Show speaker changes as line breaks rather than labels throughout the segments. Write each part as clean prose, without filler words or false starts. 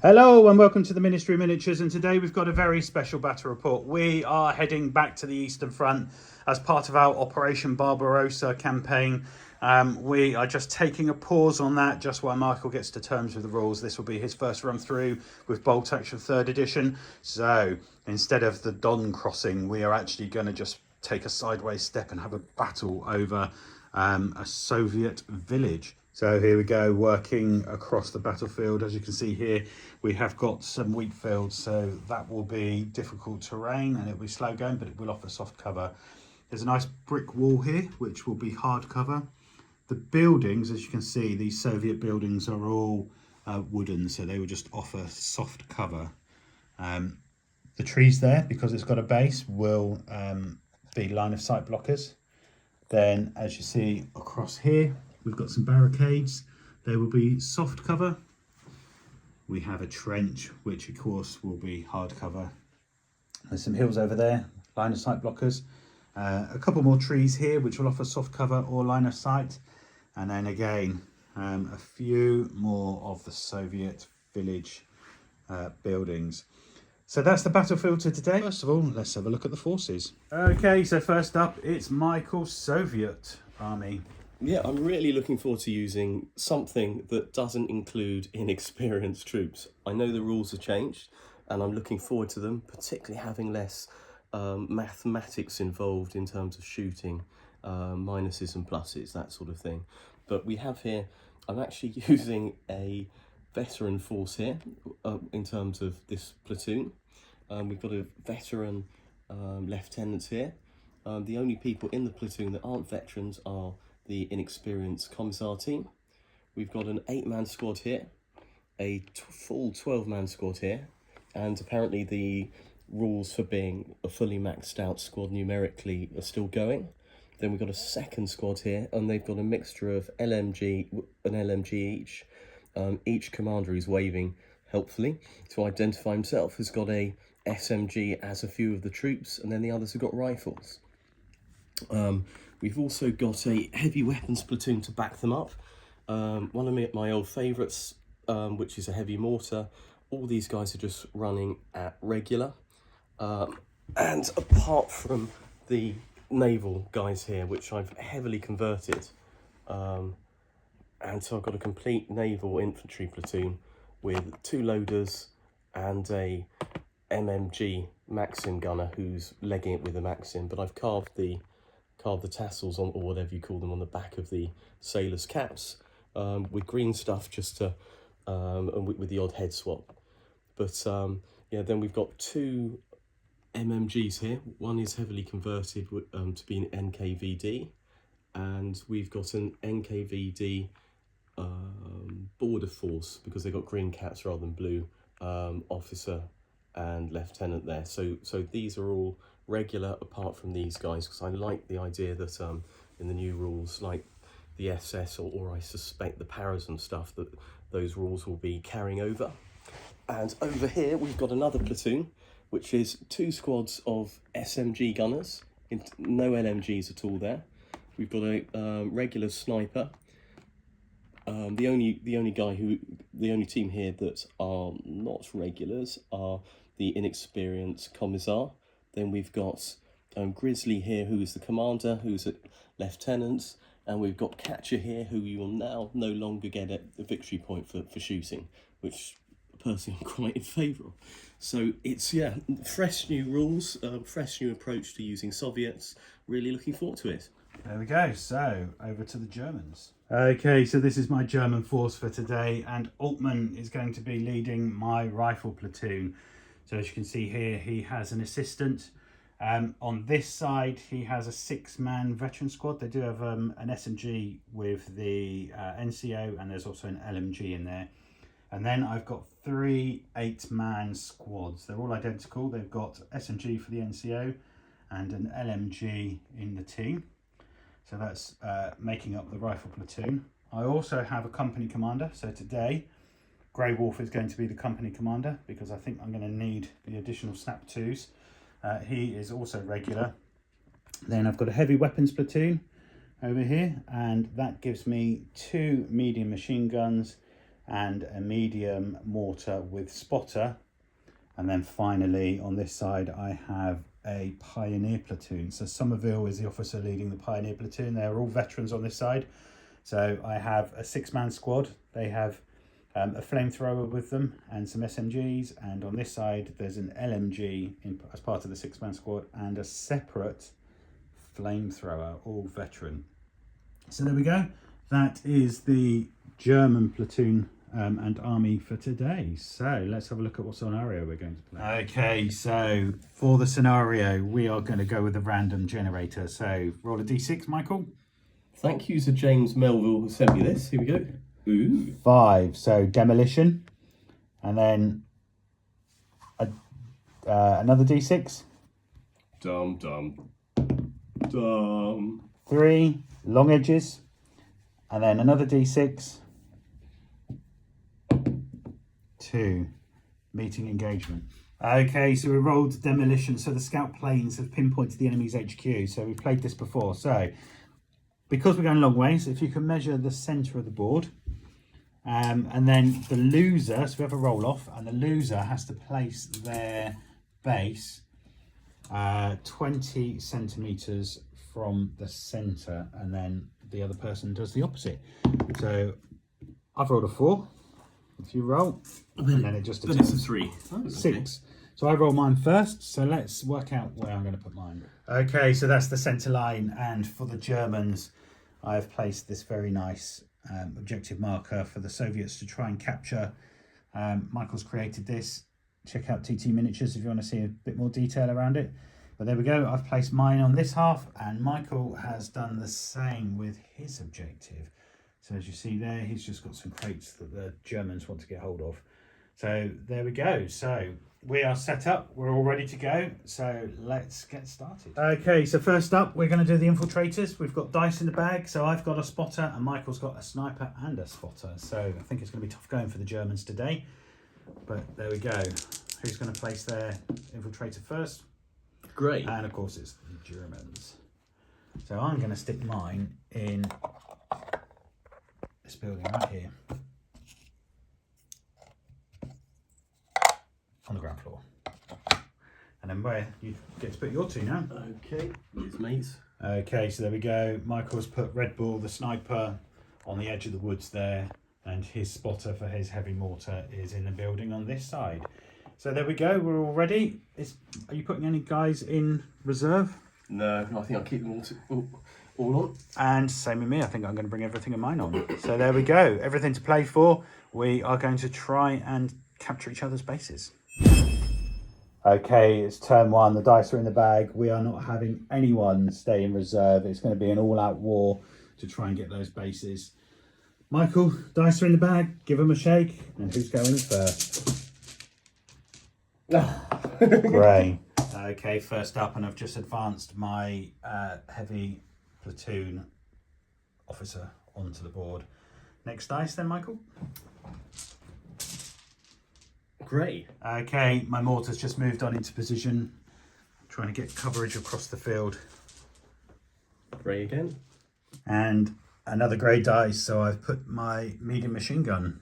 Hello and welcome to the Ministry of Miniatures, and today we've got a very special battle report. We are heading back to the Eastern Front as part of our Operation Barbarossa campaign. We are just taking a pause on that just while Michael gets to terms with the rules. This will be his first run through with Bolt Action 3rd edition. So instead of the Don crossing, we are actually going to just take a sideways step and have a battle over a Soviet village. So here we go, working across the battlefield. As you can see here, we have got some wheat fields, so that will be difficult terrain and it'll be slow going, but it will offer soft cover. There's a nice brick wall here, which will be hard cover. The buildings, as you can see, these Soviet buildings are all wooden, so they will just offer soft cover. The trees there, because it's got a base, will be line of sight blockers. Then, as you see across here, we've got some barricades. They will be soft cover. We have a trench, which of course will be hard cover. There's some hills over there, line of sight blockers. A couple more trees here, which will offer soft cover or line of sight. And then again, a few more of the Soviet village buildings. So that's the battlefield for today. First of all, let's have a look at the forces. Okay, so first up, it's Michael's Soviet army.
Yeah, I'm really looking forward to using something that doesn't include inexperienced troops. I know the rules have changed and I'm looking forward to them, particularly having less mathematics involved in terms of shooting, minuses and pluses, that sort of thing. But we have here, I'm actually using a veteran force here in terms of this platoon. We've got a veteran lieutenants here. The only people in the platoon that aren't veterans are the inexperienced commissar team. We've got an 8-man squad here, a full 12-man squad here, and apparently the rules for being a fully maxed out squad numerically are still going. Then we've got a second squad here, and they've got a mixture of an LMG each. Each commander is waving helpfully to identify himself, has got a SMG as a few of the troops, and then the others have got rifles. We've also got a heavy weapons platoon to back them up. One of my old favourites, which is a heavy mortar. All these guys are just running at regular. And apart from the naval guys here, which I've heavily converted, and so I've got a complete naval infantry platoon with 2 loaders and a MMG Maxim gunner who's legging it with a Maxim, but I've carved the tassels on, or whatever you call them, on the back of the sailors' caps with green stuff just to and with the odd head swap. But yeah, then we've got 2 MMGs here. One is heavily converted to be an NKVD, and we've got an NKVD border force, because they've got green caps rather than blue, officer and lieutenant there. So these are all regular apart from these guys, because I like the idea that in the new rules, like the SS or I suspect the paras and stuff, that those rules will be carrying over. And over here we've got another platoon, which is 2 squads of SMG gunners, no LMGs at all there. We've got a regular sniper. The only team here that are not regulars are the inexperienced commissar. Then we've got Grizzly here, who is the commander, who's a lieutenant, and we've got Catcher here, who you will now no longer get a victory point for shooting, which personally I'm quite in favour of. So it's, yeah, fresh new rules, fresh new approach to using Soviets. Really looking forward to it.
There we go, so over to the Germans. Okay, so this is my German force for today, and Altman is going to be leading my rifle platoon. So as you can see here, he has an assistant. On this side, he has a 6-man veteran squad. They do have an SMG with the NCO, and there's also an LMG in there. And then I've got 3 8-man squads. They're all identical. They've got SMG for the NCO and an LMG in the team. So that's making up the rifle platoon. I also have a company commander. So today, Grey Wolf is going to be the company commander, because I think I'm going to need the additional snap 2s. He is also regular. Then I've got a heavy weapons platoon over here, and that gives me 2 medium machine guns and a medium mortar with spotter. And then finally on this side I have a pioneer platoon. So Somerville is the officer leading the pioneer platoon. They're all veterans on this side. So I have a 6-man squad. They have a flamethrower with them and some SMGs, and on this side there's an LMG as part of the 6-man squad and a separate flamethrower, all veteran. So there we go. That is the German platoon and army for today. So let's have a look at what scenario we're going to play. Okay, so for the scenario we are going to go with a random generator. So roll a d6, Michael.
Thank you to James Melville who sent me this. Here we go. Ooh.
5, so demolition, and then another d6.
Dum dum dum.
3, long edges, and then another d6. 2, meeting engagement. Okay, so we rolled demolition. So the scout planes have pinpointed the enemy's HQ. So we played this before. So because we're going long ways, if you can measure the center of the board, and then the loser, so we have a roll off, and the loser has to place their base 20 centimeters from the center, and then the other person does the opposite. So I've rolled a 4. If you roll, and then it just
Then it's a 3. Oh, okay.
6. So I roll mine first. So let's work out where I'm going to put mine. Okay, so that's the center line, and for the Germans, I've placed this very nice objective marker for the Soviets to try and capture. Michael's created this. Check out TT Miniatures if you want to see a bit more detail around it. But there we go. I've placed mine on this half, and Michael has done the same with his objective. So as you see there, he's just got some crates that the Germans want to get hold of. So there we go. So we are set up. We're all ready to go. So let's get started. Okay, so first up, we're going to do the infiltrators. We've got dice in the bag. So I've got a spotter and Michael's got a sniper and a spotter. So I think it's going to be tough going for the Germans today. But there we go. Who's going to place their infiltrator first?
Great.
And of course it's the Germans. So I'm going to stick mine in this building right here. On the ground floor. And then where you get to put your 2 now.
Okay, with mates.
Okay, so there we go. Michael's put Red Bull, the sniper, on the edge of the woods there, and his spotter for his heavy mortar is in the building on this side. So there we go, we're all ready. Are you putting any guys in reserve?
No, I think I'll keep them all on.
And same with me, I think I'm going to bring everything of mine on. So there we go, everything to play for. We are going to try and capture each other's bases. Okay, it's turn 1, the dice are in the bag. We are not having anyone stay in reserve. It's going to be an all-out war to try and get those bases. Michael, dice are in the bag, give them a shake. And who's going first? Gray. Okay, first up, and I've just advanced my heavy platoon officer onto the board. Next dice then, Michael.
Great.
Okay, my mortar's just moved on into position, trying to get coverage across the field.
Grey again.
And another grey dice, so I've put my medium machine gun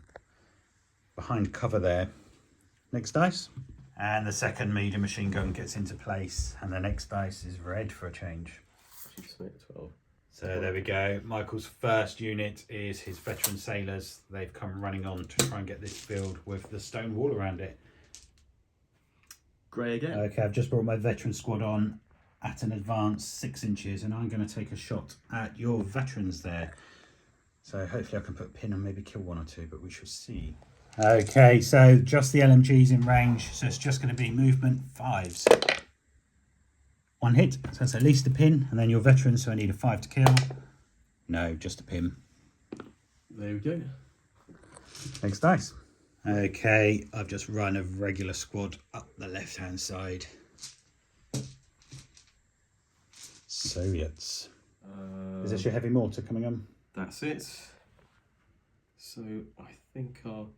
behind cover there. Next dice. And the second medium machine gun gets into place, and the next dice is red for a change.
12.
So there we go. Michael's first unit is his veteran sailors. They've come running on to try and get this field with the stone wall around it.
Grey again.
Okay, I've just brought my veteran squad on at an advanced 6 inches, and I'm going to take a shot at your veterans there. So hopefully I can put a pin and maybe kill 1 or 2, but we shall see. Okay, so just the LMG's in range, so it's just going to be movement 5s. 1 hit, so that's at least a pin, and then your veteran, so I need a 5 to kill. No, just a pin.
There we go.
Next dice. Okay, I've just run a regular squad up the left-hand side. Soviets. Is this your heavy mortar coming on?
That's it. So I think I'll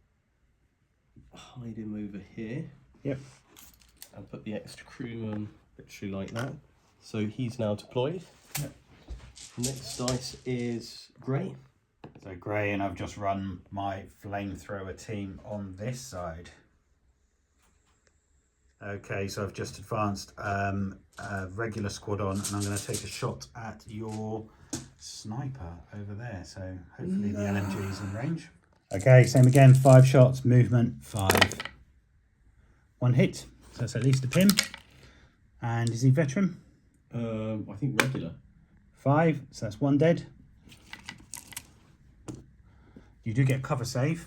hide him over here.
Yep.
And put the extra crewman literally like that. So he's now deployed.
Yep.
Next dice is grey.
So grey, and I've just run my flamethrower team on this side. Okay, so I've just advanced a regular squad on, and I'm going to take a shot at your sniper over there. So hopefully the LMG is in range. Okay, same again, 5 shots, movement 5. 1 hit, so that's at least a pin. And is he veteran?
I think regular.
5, so that's 1 dead. You do get cover save.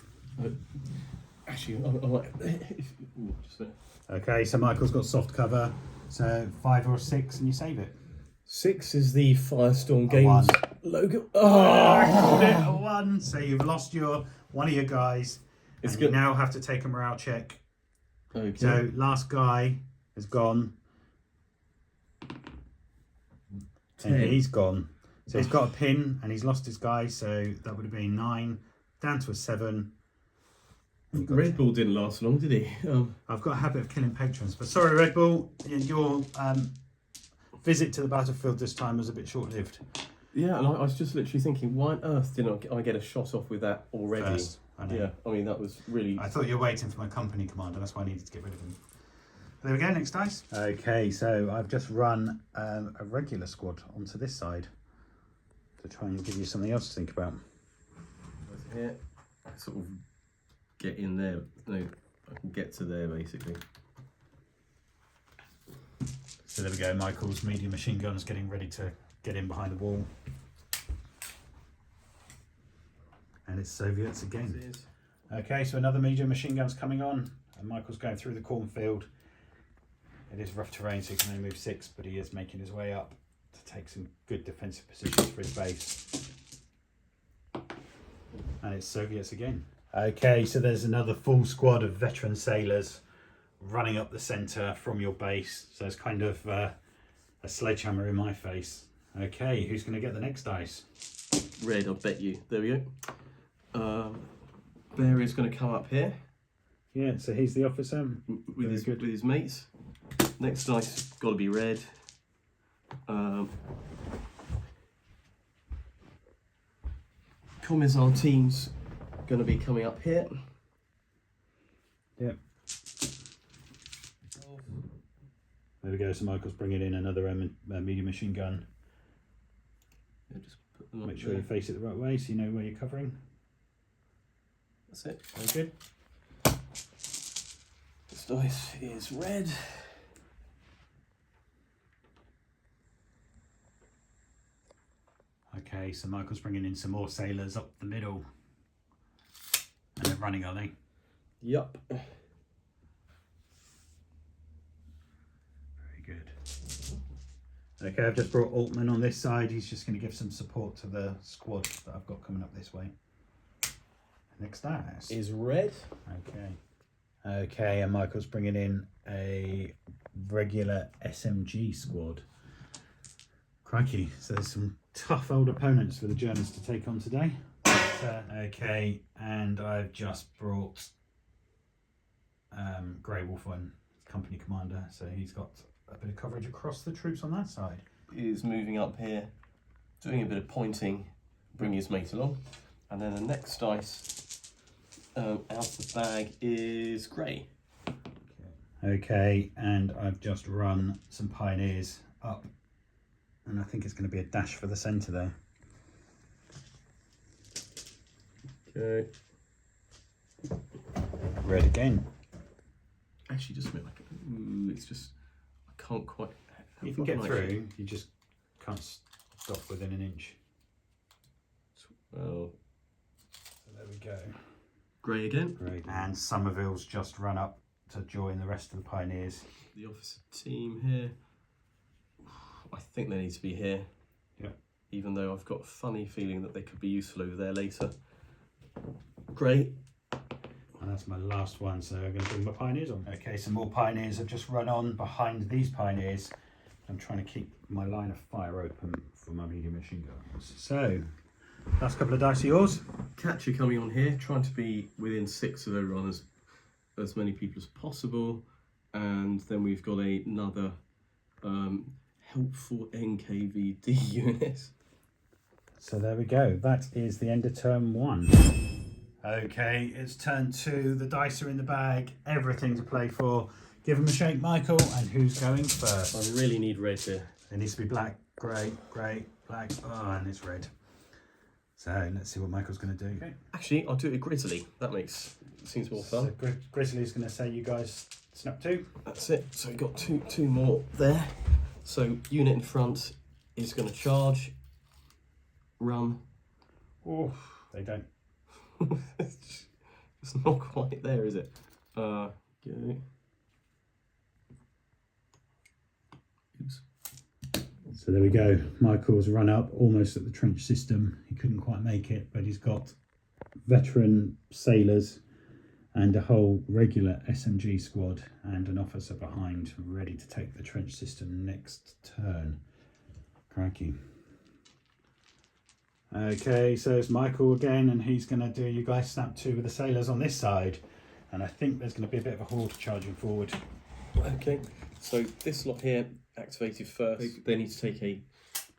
Actually, I might. Ooh, just there.
Okay, so Michael's got soft cover, so 5 or 6, and you save it.
6 is the Firestorm
A 1.
Games logo.
I called it a 1. So you've lost one of your guys,
It's
and
good.
you now have to take a morale check.
Okay.
So last guy is gone.
10.
And he's gone. So he's got a pin, and he's lost his guy, so that would have been 9, down to a 7.
Red Bull didn't last long, did he?
I've got a habit of killing patrons, but sorry, Red Bull, your visit to the battlefield this time was a bit short-lived.
Yeah, and I was just literally thinking, why on earth didn't I get a shot off with that already?
First, I know.
Yeah, I mean, that was really...
I thought you were waiting for my company commander, that's why I needed to get rid of him. There we go, next dice. Okay, so I've just run a regular squad onto this side to try and give you something else to think about.
Here, sort of get in there. No, I can get to there, basically.
So there we go, Michael's medium machine gun's getting ready to get in behind the wall. And it's Soviets again. Okay, so another medium machine gun's coming on, and Michael's going through the cornfield. It is rough terrain, so he can only move 6, but he is making his way up to take some good defensive positions for his base. And it's Soviets again. Okay, so there's another full squad of veteran sailors running up the centre from your base. So it's kind of a sledgehammer in my face. Okay, who's going to get the next dice?
Red, I'll bet you. There we go. Bear is going to come up here.
Yeah, so he's the officer.
With his mates. Next dice got to be red. Commissar team's going to be coming up here.
Yep. There we go, so Michael's bringing in another medium machine gun.
Yeah, just put them up
Make sure
there.
you face it the right way so you know where you're covering.
That's it.
Very good.
This dice is red.
Okay, so Michael's bringing in some more sailors up the middle. And they're running, are they?
Yup.
Very good. Okay, I've just brought Altman on this side. He's just going to give some support to the squad that I've got coming up this way. Next dice.
Is red.
Okay. Okay, and Michael's bringing in a regular SMG squad. Crikey, so there's some tough old opponents for the Germans to take on today. Okay, and I've just brought Grey Wolf on, company commander, so he's got a bit of coverage across the troops on that side.
Is moving up here, doing a bit of pointing, bring his mate along. And then the next dice out the bag is grey.
Okay, and I've just run some pioneers up, and I think it's going to be a dash for the centre there.
Okay.
Red again.
Actually, just a bit like it's just I can't quite.
You can get through, you just can't stop within an inch.
Well,
So there we go.
grey again.
Great. And Somerville's just run up to join the rest of the pioneers.
The officer team here. I think they need to be here.
Yeah.
Even though I've got a funny feeling that they could be useful over there later. Grey.
And that's my last one, so I'm going to bring my pioneers on. Okay, some more pioneers have just run on behind these pioneers. I'm trying to keep my line of fire open for my medium machine guns. So, last couple of dice are yours.
Catcher coming on here, trying to be within 6 of everyone, as many people as possible. And then we've got another helpful NKVD unit.
So there we go. That is the end of turn 1. Okay, it's turn 2. The dice are in the bag. Everything to play for. Give them a shake, Michael. And who's going first?
I really need red here.
It needs to be black, grey, grey, black. Oh, and it's red. So let's see what Michael's going to do. Okay.
Actually, I'll do it grizzly. That seems more fun.
So Grizzly's going to say you guys snap 2.
That's it. So we've got two more there. So unit in front is going to charge. Run.
Oh, they don't.
It's not quite there, is it? Go. Oops.
So there we go. Michael's run up almost at the trench system. He couldn't quite make it, but he's got veteran sailors and a whole regular SMG squad and an officer behind ready to take the trench system next turn. Crikey. Okay, so it's Michael again, and he's going to do you guys snap 2 with the sailors on this side. And I think there's going to be a bit of a horde charging forward.
Okay, so this lot here activated first. They need to take a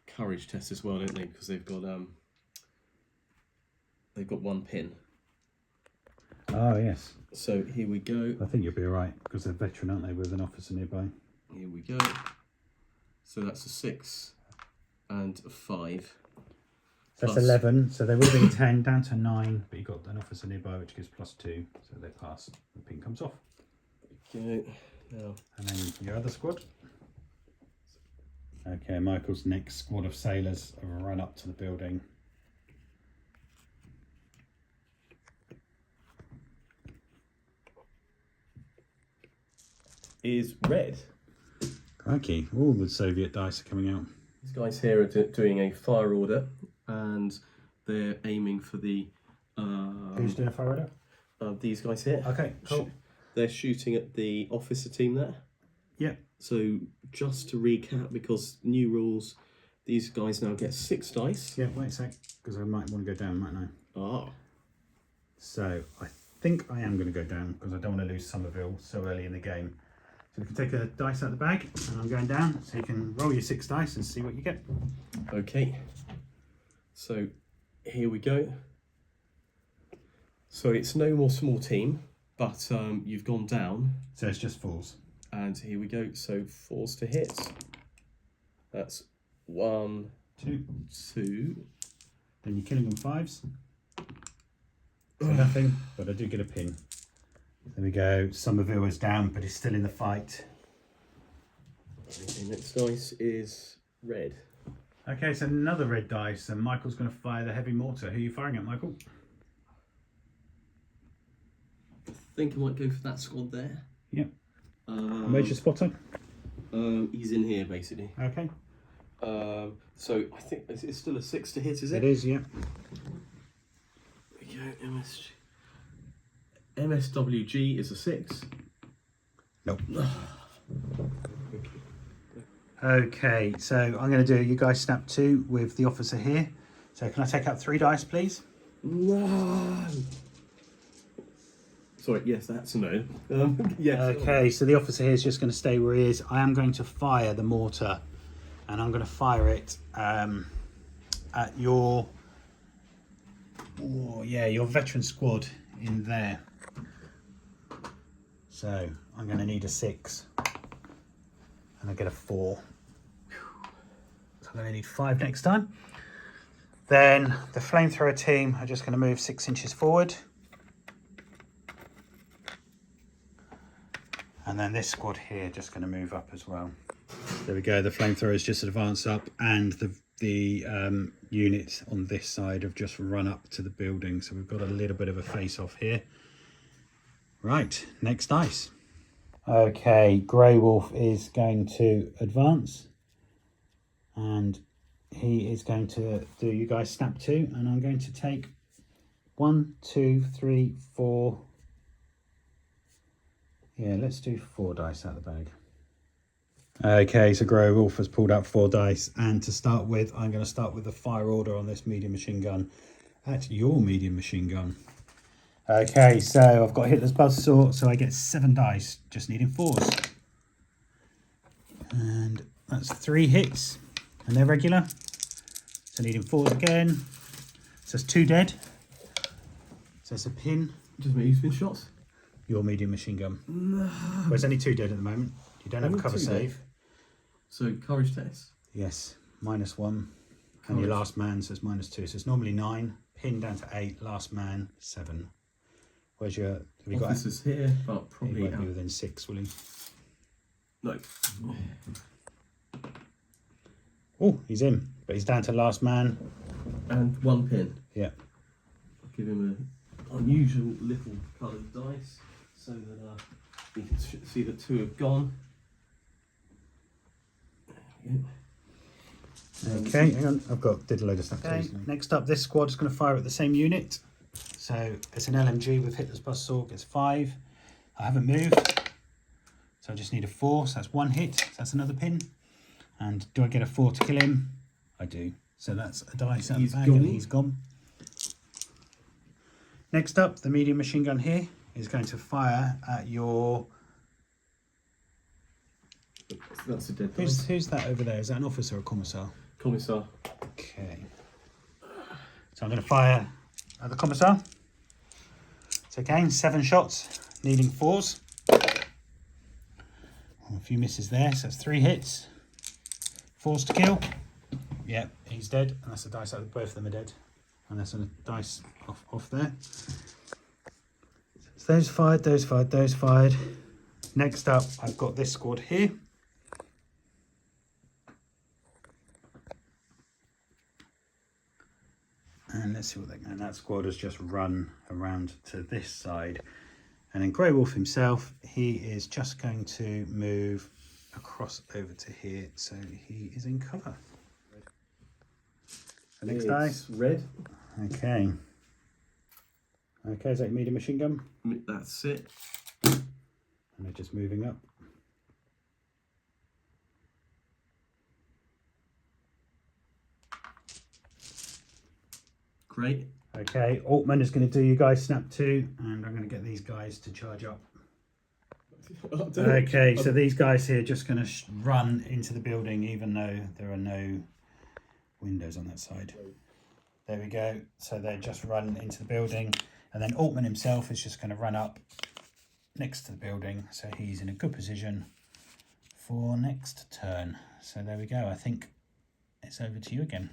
courage test as well, don't they? Because they've got 1 pin.
Oh, yes.
So here we go.
I think you'll be all right, because they're veteran, aren't they, with an officer nearby.
Here we go. So that's a 6 and a 5.
That's
Plus.
11, so they would have been 10, down to 9, but you've got an officer nearby, which gives +2, so they pass. The pin comes off.
Okay, now.
And then your other squad. Okay, Michael's next squad of sailors have run up to the building.
Is red.
Crikey, all the Soviet dice are coming out.
These guys here are doing a fire order, and they're aiming for the.
Who's doing a fire order?
These guys here.
Okay, cool.
They're shooting at the officer team there.
Yeah.
So just to recap, because new rules, these guys now get 6 dice.
Yeah, wait a sec, because I might want to go down, mightn't I?
Ah.
So I think I am going to go down, because I don't want to lose Somerville so early in the game. So we can take a dice out of the bag, and I'm going down, so you can roll your 6 dice and see what you get.
Okay. So here we go. So it's no more small team, but you've gone down.
So it's just 4s.
And here we go. So 4s to hit. That's 1,
2.
2.
Then you're killing them 5s. So nothing, but I do get a pin. There we go. Somerville is down, but he's still in the fight.
Okay, next dice is red.
Okay, so another red dice, and Michael's going to fire the heavy mortar. Who are you firing at, Michael?
I think I might go for that squad there.
Yep. Where's your spotter?
He's in here, basically.
Okay.
So I think it's still a 6 to hit, is it?
It is, yeah.
There we go, MSG. MSWG is a 6.
Nope. Okay, so I'm going to do you guys snap 2 with the officer here. So can I take out 3 dice, please?
No. Sorry, yes, that's a no. Yes.
Okay, so the officer here is just going to stay where he is. I am going to fire the mortar, and I'm going to fire it at your, your veteran squad in there. So I'm going to need a 6, and I get a 4. So I'm going to need 5 next time. Then the flamethrower team are just going to move 6 inches forward. And then this squad here just going to move up as well. There we go. The flamethrowers just advance up, and the units on this side have just run up to the building. So we've got a little bit of a face-off here. Right, next dice. Okay, Grey Wolf is going to advance, and he is going to do you guys snap 2, and I'm going to take 1, 2, 3, 4. Yeah, let's do 4 dice out of the bag. Okay, so Grey Wolf has pulled out 4 dice, and to start with, I'm going to start with the fire order on this medium machine gun at your medium machine gun. Okay, so I've got Hitler's buzzsaw, so I get 7 dice, just needing 4s. And that's 3 hits, and they're regular. So needing 4s again. So it's 2 dead. So it's a pin.
Just me using shots.
Your medium machine gun. No. Well, there's only 2 dead at the moment. You don't have a cover save.
So courage test.
Yes, -1. And your last man says -2. So it's normally 9. Pin down to 8. Last man 7. Where's your? Have you got?
This is here, but probably
he won't be within 6, will he?
No.
Oh, he's in, but he's down to last man.
And 1 pin.
Yeah.
I'll give him an unusual little coloured dice so that you can see that 2 have gone.
Okay, hang on. Did a load of stuff. Okay. Next up, this squad is going to fire at the same unit. So it's an LMG with Hitler's Buzzsaw. Gets 5. I haven't moved, so I just need a 4. So that's 1 hit. So that's another pin. And do I get a 4 to kill him? I do. So that's a dice out of the bag, and he's gone. Next up, the medium machine gun here is going to fire at your.
That's a dead.
Who's that over there? Is that an officer or a commissar?
Commissar.
Okay. So I'm going to fire at the commissar. So again, 7 shots, needing 4s. A few misses there, so that's 3 hits. 4s to kill. Yep, he's dead, and that's a dice out. Both of them are dead, and that's a dice off there. So those fired, those fired, those fired. Next up, I've got this squad here. And let's see what they're going. That squad has just run around to this side. And then Grey Wolf himself, he is just going to move across over to here. So he is in cover. The next dice.
Red.
Okay. Okay, is that your medium machine gun?
That's it.
And they're just moving up.
Great.
Okay, Altman is going to do you guys snap 2, and I'm going to get these guys to charge up. Okay, so these guys here are just going to run into the building, even though there are no windows on that side. There we go. So they just run into the building, and then Altman himself is just going to run up next to the building, so he's in a good position for next turn. So there we go. I think it's over to you again.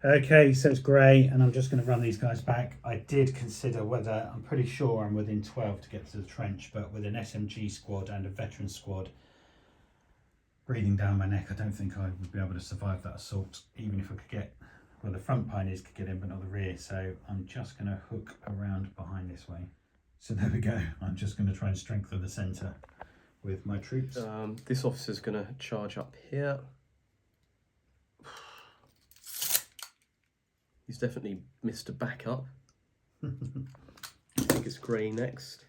Okay, so it's Grey, and I'm just going to run these guys back. I did consider whether, I'm pretty sure I'm within 12 to get to the trench, but with an SMG squad and a veteran squad breathing down my neck, I don't think I would be able to survive that assault, even if I could get, well, the front pioneers could get in, but not the rear. So I'm just going to hook around behind this way. So there we go. I'm just going to try and strengthen the centre with my troops.
This officer's going to charge up here. He's definitely missed a backup. I think it's Grey next.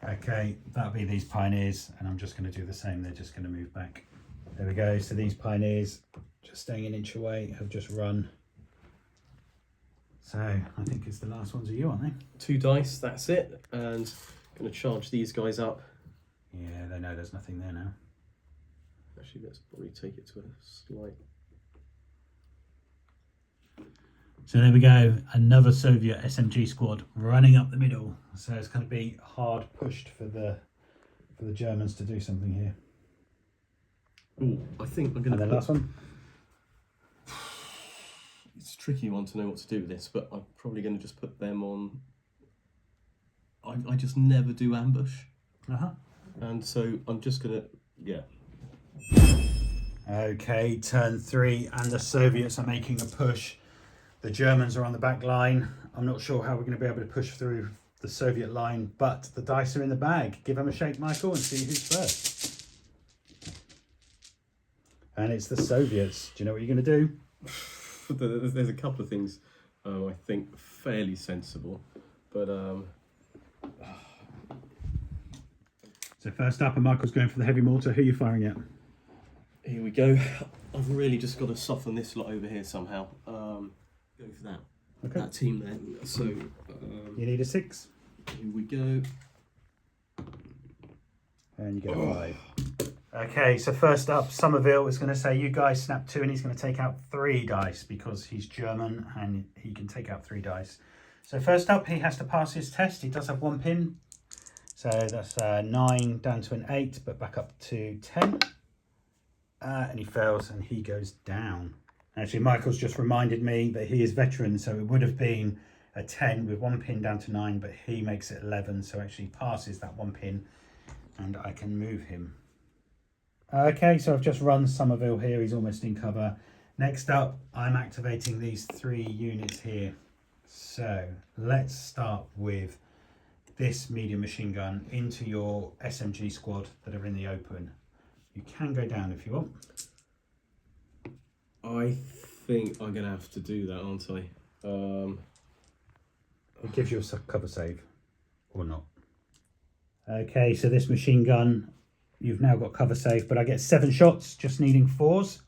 Okay, that'll be these pioneers, and I'm just going to do the same. They're just going to move back. There we go. So these pioneers, just staying an inch away, have just run. So I think it's the last ones of you, aren't they?
2 dice, that's it. And going to charge these guys up.
Yeah, they know there's nothing there now.
Actually, let's probably take it to a slight.
So there we go, another Soviet SMG squad running up the middle. So it's going to be hard pushed for the Germans to do something here.
Oh, I think I'm going to.
And the last one.
It's a tricky one to know what to do with this, but I'm probably going to just put them on. I just never do ambush, and so I'm just going to
Okay, turn 3, and the Soviets are making a push. The Germans are on the back line. I'm not sure how we're going to be able to push through the Soviet line, but the dice are in the bag. Give them a shake, Michael, and see who's first. And it's the Soviets. Do you know what you're going to do?
There's a couple of things I think fairly sensible, but
So first up, and Michael's going for the heavy mortar. Who are you firing at?
Here we go. I've really just got to soften this lot over here somehow. Go for that.
Okay.
That team there. So
you need a 6.
here we go.
And you get a 5. Okay, so first up, Somerville is going to say, you guys snap 2, and he's going to take out 3 dice because he's German and he can take out 3 dice. So first up, he has to pass his test. He does have 1 pin. So that's 9 down to an 8, but back up to 10. And he fails and he goes down. Actually, Michael's just reminded me that he is veteran, so it would have been a 10 with 1 pin down to 9, but he makes it 11, so actually passes that 1 pin, and I can move him. Okay, so I've just run Somerville here. He's almost in cover. Next up, I'm activating these 3 units here. So let's start with this medium machine gun into your SMG squad that are in the open. You can go down if you want.
I think I'm going to have to do that, aren't I?
It gives you a cover save, or not. Okay, so this machine gun, you've now got cover save, but I get 7 shots, just needing 4s.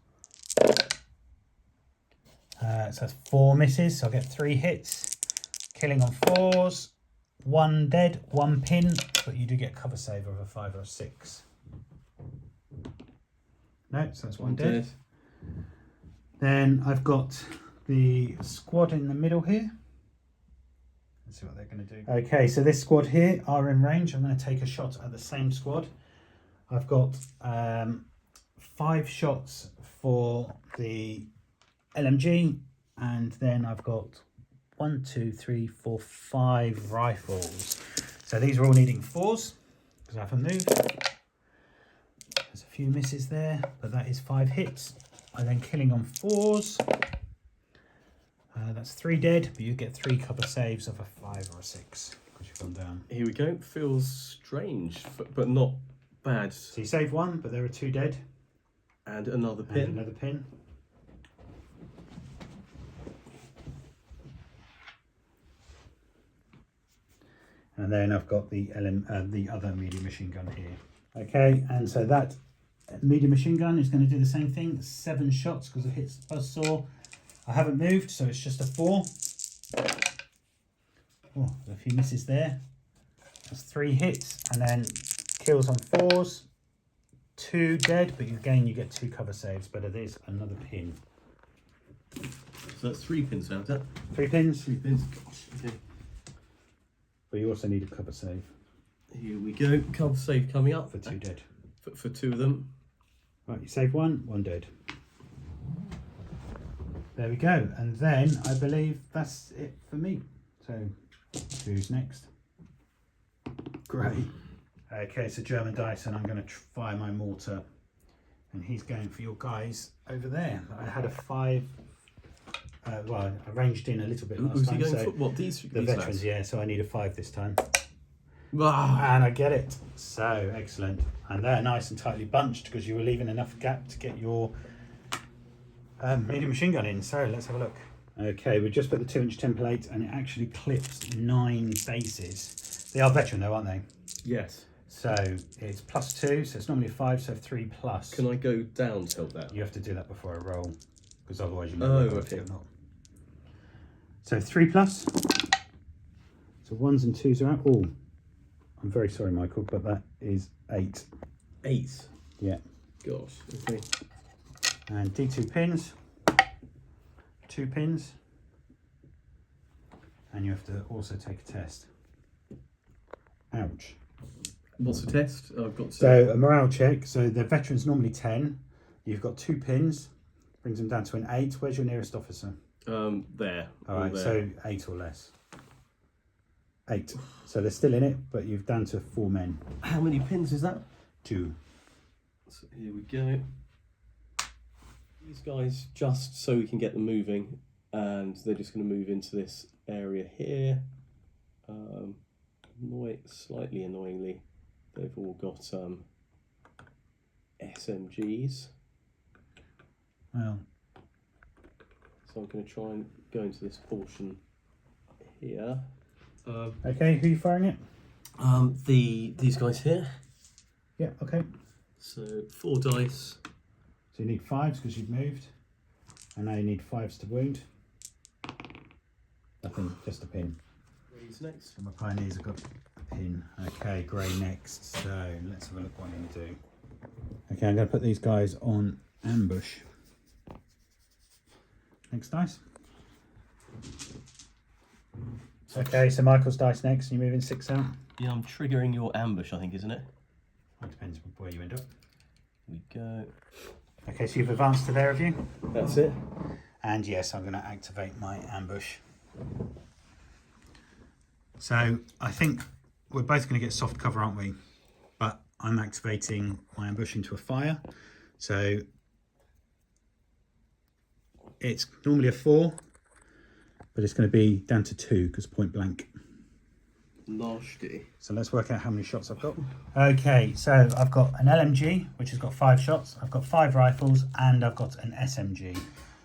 So that's 4 misses, so I get 3 hits. Killing on 4s, 1 dead, 1 pin, but you do get cover save of a 5 or a 6. No, so that's 1 dead. Then I've got the squad in the middle here. Let's see what they're going to do. Okay, so this squad here are in range. I'm going to take a shot at the same squad. I've got 5 shots for the LMG, and then I've got 1, 2, 3, 4, 5 rifles. So these are all needing 4s because I haven't moved. There's a few misses there, but that is 5 hits. And then killing on 4s. That's 3 dead, but you get 3 cover saves of a 5 or a 6 because you've gone down.
Here we go. Feels strange, but not bad.
So you save 1, but there are 2 dead.
And another pin.
And another pin. And then I've got the other medium machine gun here. Okay, and so that medium machine gun is going to do the same thing. 7 shots because it hits the buzzsaw. I haven't moved, so it's just a 4. Oh, there's a few misses there. That's 3 hits, and then kills on 4s. 2 dead, but again you get 2 cover saves, but it is another pin.
So that's 3 pins now, is that?
3 pins.
3 pins, gosh, okay.
But you also need a cover save.
Here we go, cover save coming up.
For 2 dead.
For 2 of them.
Right, you save 1, 1 dead. There we go, and then I believe that's it for me. So, who's next? Great. Okay, so German dice, and I'm going to fire my mortar, and he's going for your guys over there. I had a 5. Well, I ranged in a little bit last
Who's
time.
he going
so
for? What, these
the veterans, lads? Yeah. So I need a 5 this time.
Ah.
And I get it. So excellent, and they're nice and tightly bunched because you were leaving enough gap to get your medium machine gun in. So let's have a look. Okay, we just put the 2-inch template, and it actually clips 9 bases. They are veteran though, aren't they?
Yes.
So it's +2, so it's normally a 5, so 3 plus.
Can I go down to help that?
You have to do that before I roll, because otherwise you
know
know
whether
or not. So 3 plus. So 1s and 2s are out. Oh, I'm very sorry, Michael, but that is 8.
8?
Yeah.
Gosh, okay.
And D2 pins. 2 pins. And you have to also take a test. Ouch.
What's the test? I've got to...
So a morale check. So the veteran's normally 10. You've got 2 pins. Brings them down to an 8. Where's your nearest officer?
There.
All right,
there.
so 8 or less. 8. So they're still in it, but you've down to 4 men.
How many pins is that?
2.
So here we go. These guys, just so we can get them moving, and they're just going to move into this area here. Slightly annoyingly, they've all got SMGs.
Well,
so I'm going to try and go into this portion here.
okay, who are you firing at?
These guys here.
Yeah, okay.
So 4 dice.
So you need 5s because you've moved. And now you need 5s to wound. Nothing, just a pin.
Grey's next.
So my pioneers have got a pin. Okay, grey next. So let's have a look what I'm going to do. Okay, I'm going to put these guys on ambush. Next dice. Okay, so Michael's dice next. You're moving 6 out.
Yeah, I'm triggering your ambush, I think, isn't it?
It depends where you end up.
We go.
Okay, so you've advanced to there, have you?
That's it.
And yes, I'm going to activate my ambush. So I think we're both going to get soft cover, aren't we? But I'm activating my ambush into a fire. So it's normally a 4, but it's going to be down to 2 because point blank.
Nasty.
So let's work out how many shots I've got. Okay, so I've got an LMG, which has got 5 shots. I've got 5 rifles, and I've got an SMG.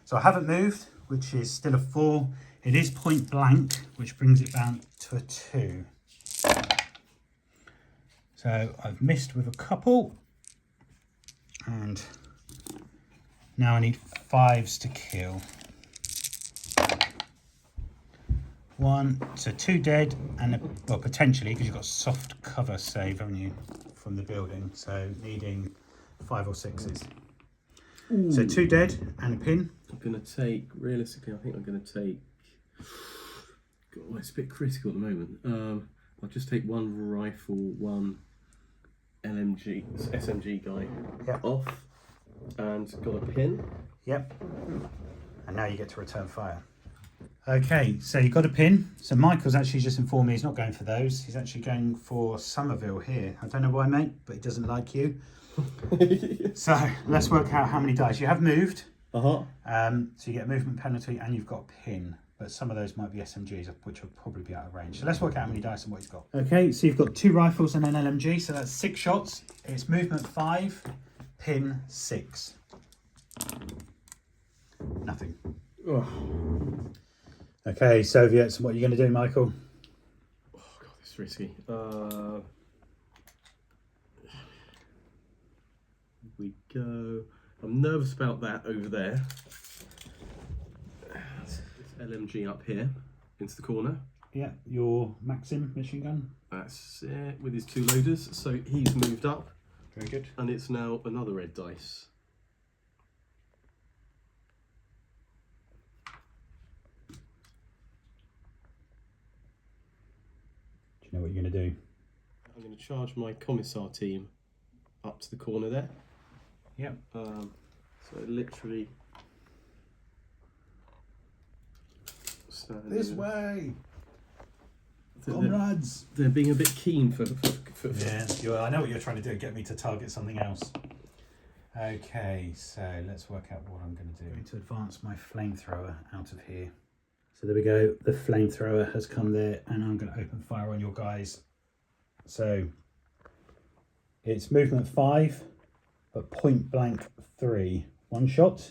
So I haven't moved, which is still a 4. It is point blank, which brings it down to a 2. So I've missed with a couple. And now I need 5s to kill. 1, so 2 dead, and well, potentially, because you've got soft cover save, haven't you, from the building, so needing 5 or 6s. Ooh. So 2 dead and a pin.
I'm going to take, realistically, I think I'm going to take, God, it's a bit critical at the moment. I'll just take 1 rifle, 1 LMG, SMG guy off, and got a pin.
Yep. And now you get to return fire. Okay, so you've got a pin. So Michael's actually just informed me he's not going for those. He's actually going for Somerville here. I don't know why, mate, but he doesn't like you. So let's work out how many dice. You have moved. So you get a movement penalty and you've got a pin. But some of those might be SMGs, which will probably be out of range. So let's work out how many dice and what he's got. Okay, so you've got 2 rifles and an LMG. So that's 6 shots. It's movement 5, pin 6. Nothing.
Oh.
Okay, Soviets, what are you going to do, Michael?
Oh, God, this is risky. We go. I'm nervous about that over there. This LMG up here into the corner.
Yeah, your Maxim machine gun.
That's it, with his 2 loaders. So he's moved up.
Very good.
And it's now another red dice.
Know what you're going to do?
I'm going to charge my commissar team up to the corner there.
Yep.
So literally
this way, comrades.
They're being a bit keen for
Yeah, I know what you're trying to do. Get me to target something else. Okay, so let's work out what I'm going to do. I'm going to advance my flamethrower out of here. So there we go, the flamethrower has come there and I'm going to open fire on your guys. So it's movement 5, but point blank 3. 1 shot.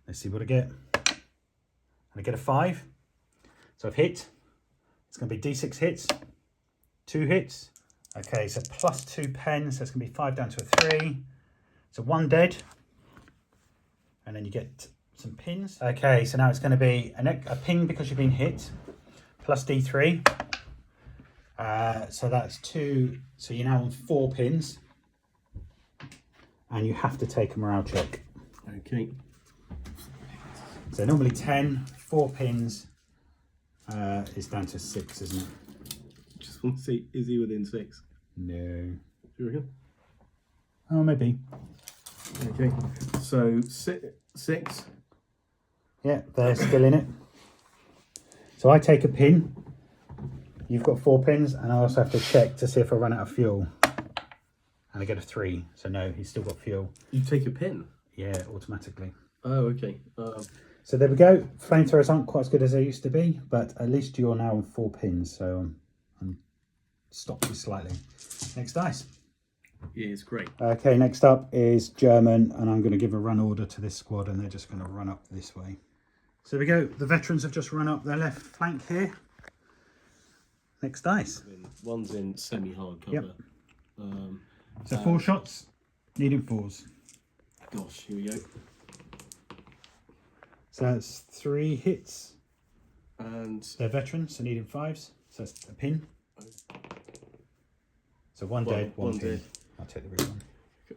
Let's see what I get. And I get a 5. So I've hit. It's going to be D6 hits, 2 hits. Okay, so plus 2 pens, so it's going to be 5 down to a 3. So 1 dead. And then you get some pins. Okay, so now it's going to be a ping because you've been hit, plus D3. So that's 2. So you're now on 4 pins, and you have to take a morale check.
Okay.
So normally 10, 4 pins is down to 6, isn't it?
Just want to see, is he within 6?
No.
Do you reckon?
Oh, maybe.
Okay. So 6.
Yeah, they're still in it. So I take a pin. You've got 4 pins, and I also have to check to see if I run out of fuel. And I get a 3, so no, he's still got fuel.
You take a pin?
Yeah, automatically.
Oh, okay.
So there we go. Flamethrowers aren't quite as good as they used to be, but at least you're now on 4 pins, so I'm stopped you slightly. Next dice.
Yeah, it's great.
Okay, next up is German, and I'm going to give a run order to this squad, and they're just going to run up this way. So there we go. The veterans have just run up their left flank here. Next dice.
One's in semi-hard cover.
Yep. So 4 shots, needing 4s.
Gosh, here we go.
So that's 3 hits.
And
they're veterans, so needing 5s. So that's a pin. So 1 dead, 1 pin.
dead.
I'll take the real one.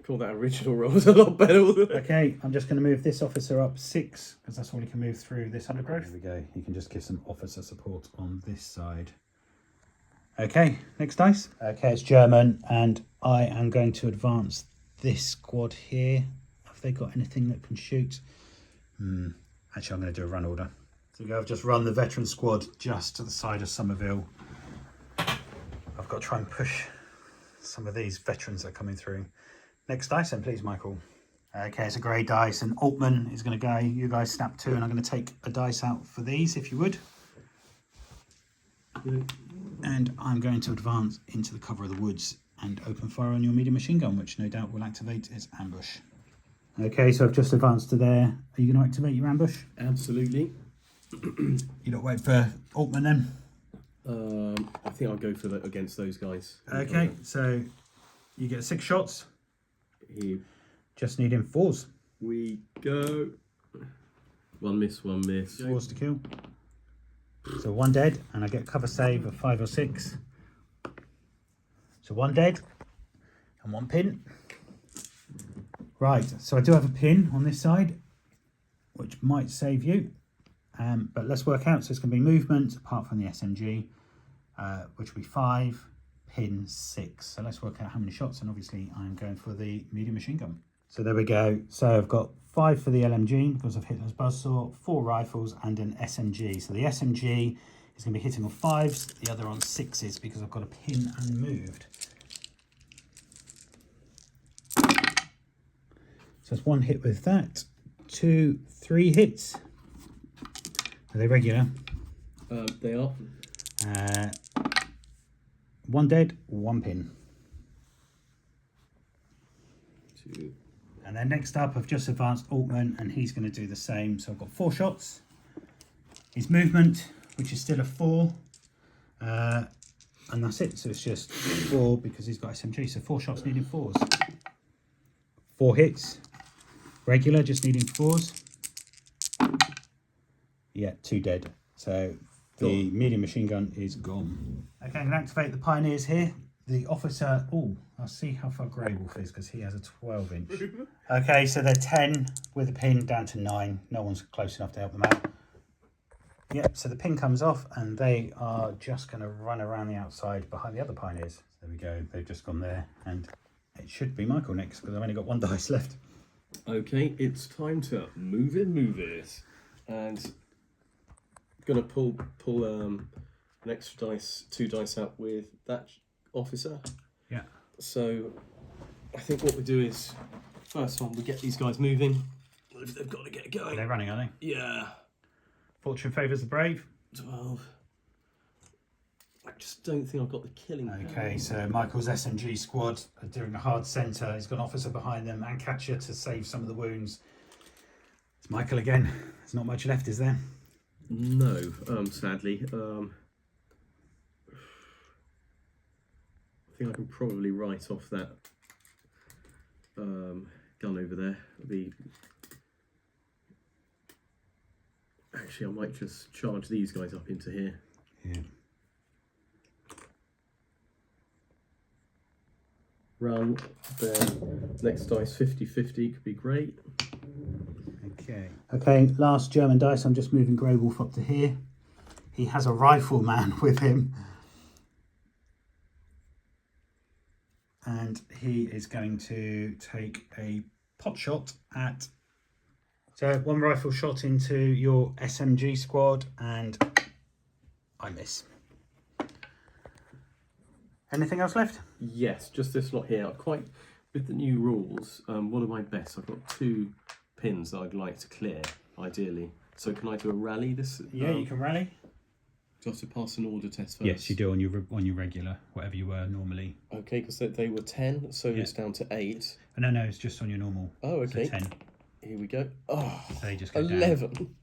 Call that original rolls a lot better.
Okay, I'm just going to move this officer up 6 because that's all he can move through this undergrowth. There we go. You can just give some officer support on this side. Okay, next dice. Okay, it's German, and I am going to advance this squad here. Have they got anything that can shoot? Actually, I'm going to do a run order. So I've just run the veteran squad just to the side of Somerville. I've got to try and push some of these veterans that are coming through. Next dice then, please, Michael. Okay, it's a grey dice, and Altman is going to go. You guys snap 2, and I'm going to take a dice out for these, if you would. And I'm going to advance into the cover of the woods and open fire on your medium machine gun, which no doubt will activate its ambush. Okay, so I've just advanced to there. Are you going to activate your ambush?
Absolutely.
You don't wait for Altman then?
I think I'll go for that against those guys.
Okay, so you get 6 shots.
Here
Just needing 4s.
we go. 1 miss, 1 miss.
4s to kill. So 1 dead, and I get cover save of 5 or 6. So 1 dead and 1 pin. Right, so I do have a pin on this side, which might save you. But let's work out. So it's going to be movement apart from the SMG, which will be 5, pin 6. So let's work out how many shots, and obviously I'm going for the medium machine gun. So there we go. So I've got 5 for the LMG because I've hit those buzzsaw, 4 rifles and an SMG. So the SMG is going to be hitting on 5s, the other on 6s because I've got a pin and moved. So that's 1 hit with that, 2, 3 hits. Are they regular?
They are.
1 dead, 1 pin.
2.
And then next up, I've just advanced Altman, and he's going to do the same. So I've got 4 shots. His movement, which is still a 4. And that's it. So it's just 4 because he's got SMG. So 4 shots needing 4s. 4 hits. Regular, just needing 4s. Yeah, 2 dead. So the medium machine gun is gone. Okay, I'm going to activate the pioneers here. The officer, I'll see how far Grey Wolf is because he has a 12-inch. Okay, so they're 10 with a pin down to 9. No one's close enough to help them out. Yep, so the pin comes off and they are just going to run around the outside behind the other pioneers. There we go, they've just gone there, and it should be Michael next because I've only got 1 dice left.
Okay, it's time to move it. And gonna pull an extra dice, 2 dice out with that officer.
Yeah.
So I think what we do is, first one, we get these guys moving. They've got to get going.
They're running, are they?
Yeah.
Fortune favours the brave.
12. I just don't think I've got the killing.
Okay, so Michael's SMG squad are doing a hard centre. He's got an officer behind them and catcher to save some of the wounds. It's Michael again. There's not much left, is there?
No, sadly. I think I can probably write off that gun over there. Actually, I might just charge these guys up into here.
Yeah.
Run, then next dice 50-50 could be great.
Okay, last German dice. I'm just moving Grey Wolf up to here. He has a rifleman with him. And he is going to take a pot shot at... So 1 rifle shot into your SMG squad, and I miss. Anything else left?
Yes, just this lot here. With the new rules, one of my bets, I've got 2 pins that I'd like to clear, ideally. So can I do a rally this?
Yeah, you can rally.
Do I have to pass an order test first?
Yes, you do on your regular, whatever you were normally.
Okay, because they were 10, so
Yeah.
it's down to 8.
No, it's just on your normal.
Oh, okay.
So 10.
Here we go. Oh,
So they just go
11.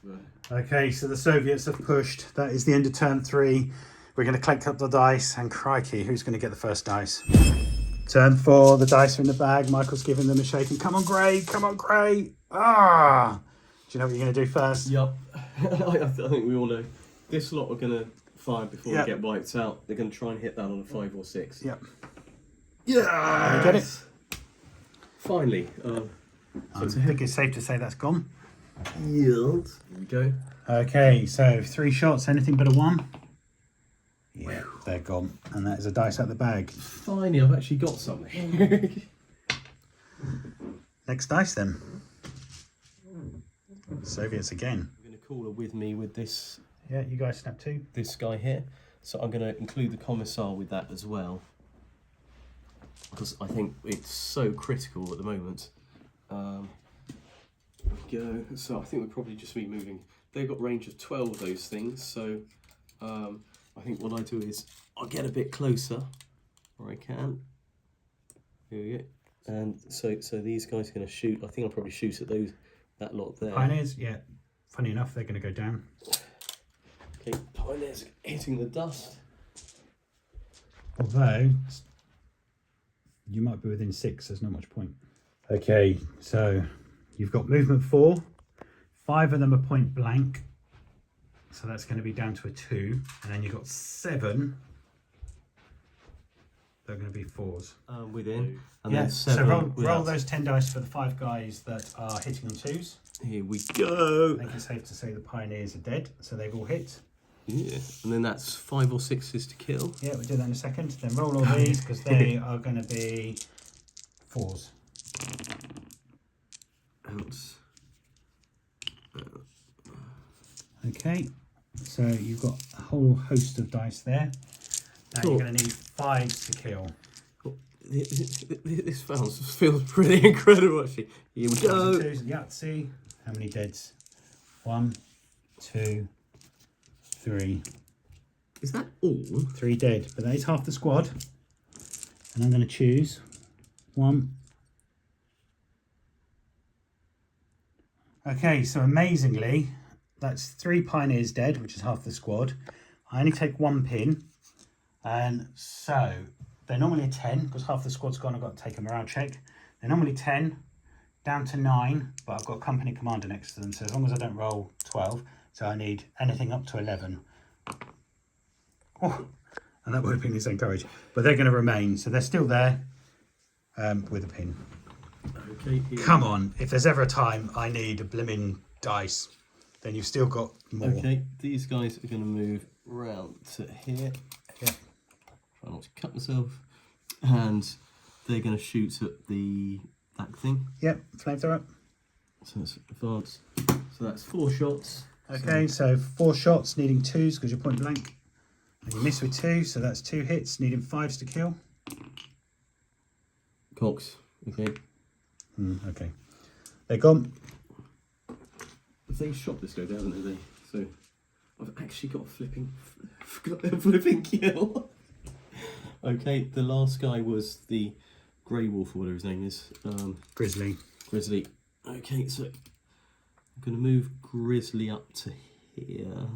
Down. Okay, so the Soviets have pushed. That is the end of turn 3. We're going to collect up the dice, and crikey, who's going to get the first dice? Turn 4, the dice are in the bag. Michael's giving them a shake. And come on, Gray. Come on, Gray. Ah! Do you know what you're going to do first?
Yep. I think we all know. This lot are going to fire before
Yep.
they get wiped out. They're going to try and hit that on a 5 or 6.
Yep.
Yeah.
You get it?
Finally.
I think it's safe to say that's gone.
Yield. Here we go.
Okay, so 3 shots, anything but a 1. Yeah, they're gone. And that is a dice out the bag.
Finally, I've actually got something.
Next dice then. Soviets again.
I'm going to call her with me with this.
Yeah, you guys snap 2.
This guy here. So I'm going to include the commissar with that as well, because I think it's so critical at the moment. Go. So I think we'll probably just be moving. They've got range of 12 of those things. So I think what I do is I'll get a bit closer where I can. Here we go. And so these guys are going to shoot. I think I'll probably shoot at that lot there.
Pioneers, yeah. Funny enough, they're going to go down.
Okay, Pioneers hitting the dust.
Although, you might be within 6, there's not much point. Okay, so you've got movement 4. 5 of them are point blank. So that's going to be down to a 2. And then you've got 7. They're going to be 4s.
Within. And
Yeah,
then
so
7
roll those 10 dice for the 5 guys that are hitting on 2s.
Here we go.
I think it's safe to say the Pioneers are dead, so they've all hit.
Yeah, and then that's 5 or 6s to kill.
Yeah, we'll do that in a second. Then roll all these, because they are going to be 4s.
Ounce.
Okay, so you've got a whole host of dice there. Now
Cool.
you're going to need 5s to kill.
This feels pretty incredible, actually. Here we go.
2s, Yahtzee. How many deads? 1, 2, 3.
Is that all?
3 dead, but that is half the squad. And I'm going to choose 1. Okay, so amazingly, that's 3 Pioneers dead, which is half the squad. I only take 1 pin, and so they're normally a 10 because half the squad's gone. I've got to take a morale check. They're normally 10, down to 9, but I've got a company commander next to them, so as long as I don't roll 12, so I need anything up to 11. Oh, and that would have been his courage, but they're going to remain, so they're still there with a pin.
Okay.
Come on, if there's ever a time I need a blimmin' dice, then you've still got more.
Okay, these guys are going to move round to here.
Yeah.
Try not to cut myself. And they're going to shoot at that thing.
Yep, flamethrower.
So it's advanced. So that's 4 shots.
Okay, so 4 shots, needing 2s because you're point blank. And you miss with 2, so that's 2 hits, needing 5s to kill.
Cocks. Okay.
Okay. They're gone.
They shot this guy down, haven't they? So I've actually got a flipping kill. Okay, the last guy was the Grey Wolf, or whatever his name is.
Grizzly.
Grizzly. Okay, so I'm going to move Grizzly up to here.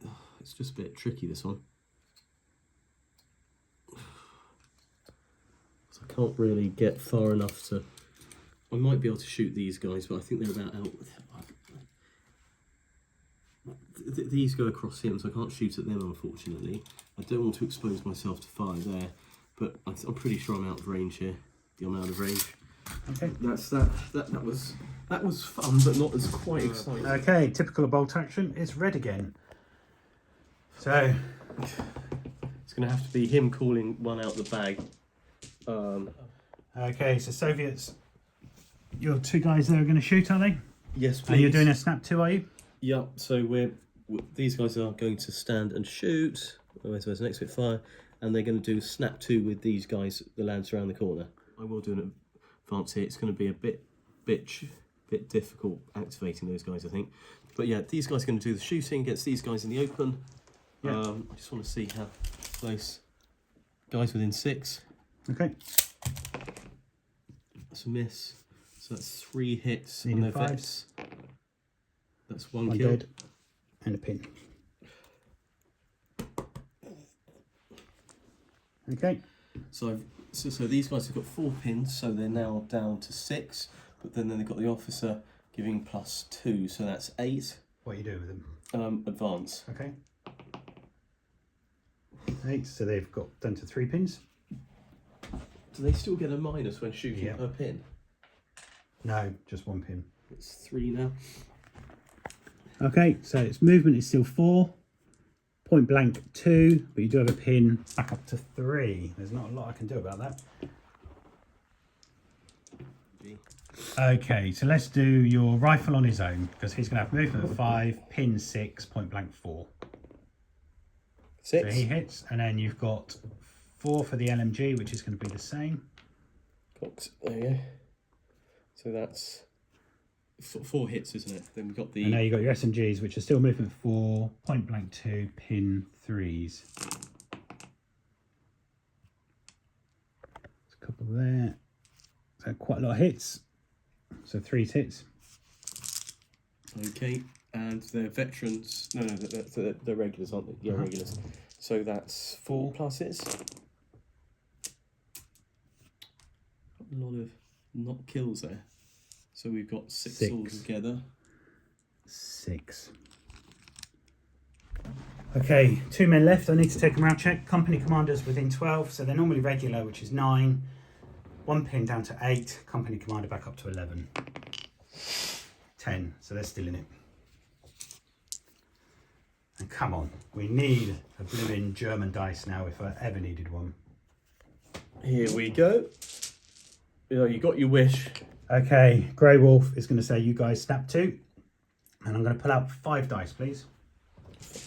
Oh, it's just a bit tricky, this one. So I can't really get far enough to... I might be able to shoot these guys, but I think they're about out. These go across him, so I can't shoot at them, unfortunately. I don't want to expose myself to fire there, but I'm pretty sure I'm out of range here. I'm out of range.
Okay.
That's that. That was fun, but not as quite exciting.
Okay, typical of bolt action. It's red again. So
It's going to have to be him calling one out the bag.
okay, so Soviets. Your 2 guys there are going to shoot, are they?
Yes, please.
And you're doing a snap 2, are you?
Yeah. So these guys are going to stand and shoot. Where's the next bit? Fire, and they're going to do snap 2 with these guys. The lads around the corner. I will do an advance here. It's going to be a bit difficult activating those guys, I think. But yeah, these guys are going to do the shooting against these guys in the open.
Yeah.
I just want to see how close. Guys within 6.
Okay.
That's a miss. So that's 3 hits
Needing
on their
5s.
vets. That's 1
1
kill.
dead. And a pin. Okay.
So these guys have got 4 pins, so they're now down to 6. But then they've got the officer giving +2, so that's 8.
What are you doing with them?
Advance.
Okay. 8, so they've got down to 3 pins.
Do they still get a minus when shooting
Yep.
per pin?
No, just one pin.
It's 3 now.
Okay, so its movement is still 4. Point blank 2, but you do have a pin back up to 3. There's not a lot I can do about that. Okay, so let's do your rifle on his own, because he's going to have movement of 5, pin 6, point blank 4.
6.
So he hits, and then you've got 4 for the LMG, which is going to be the same.
Got, there you go. So that's 4 hits, isn't it? Then we've got the...
And now you've got your SMGs, which are still movement 4, point blank 2, pin 3s. There's a couple there. So quite a lot of hits. So 3 hits.
Okay, and they're veterans. No, they're regulars, aren't they? Yeah, regulars. So that's 4 pluses. A lot of not kills there. So we've got 6 altogether.
6. Okay, 2 men left. I need to take a morale check. Company commanders within 12, so they're normally regular, which is 9. 1 pin down to 8. Company commander back up to 11. 10, so they're still in it. And come on, we need a blooming German dice now if I ever needed one.
Here we go. You got your wish.
Okay, Grey Wolf is going to say you guys snap 2. And I'm going to pull out 5 dice, please.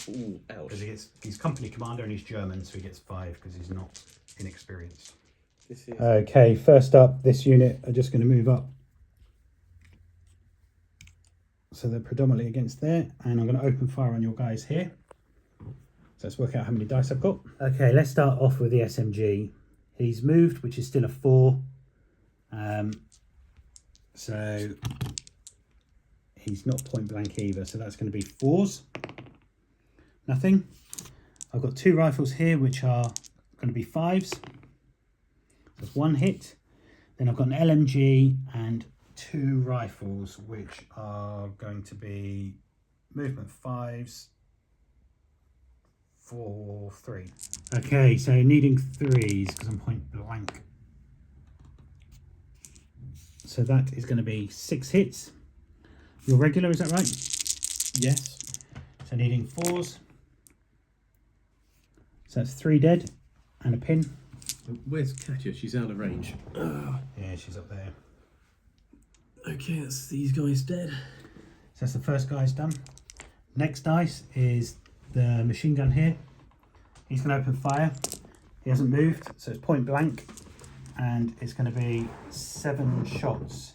Ooh, ouch.
Because he's company commander and he's German, so he gets 5 because he's not inexperienced.
This is...
Okay, first up, this unit are just going to move up. So they're predominantly against there, and I'm going to open fire on your guys here. So let's work out how many dice I've got. Okay, let's start off with the SMG. He's moved, which is still a 4. So he's not point blank either, so that's going to be 4s. Nothing. I've got 2 rifles here, which are going to be 5s. That's 1 hit. Then I've got an LMG and 2 rifles, which are going to be movement 5s, 4, 3. Okay, so needing 3s because I'm point blank. So that is going to be 6 hits. You're regular, is that right?
Yes.
So needing 4s. So that's 3 dead and a pin.
Where's Katya? She's out of range.
Yeah, she's up there.
Okay, that's these guys dead.
So that's the first guy's done. Next dice is the machine gun here. He's going to open fire. He hasn't moved, so it's point blank. And it's going to be 7 shots.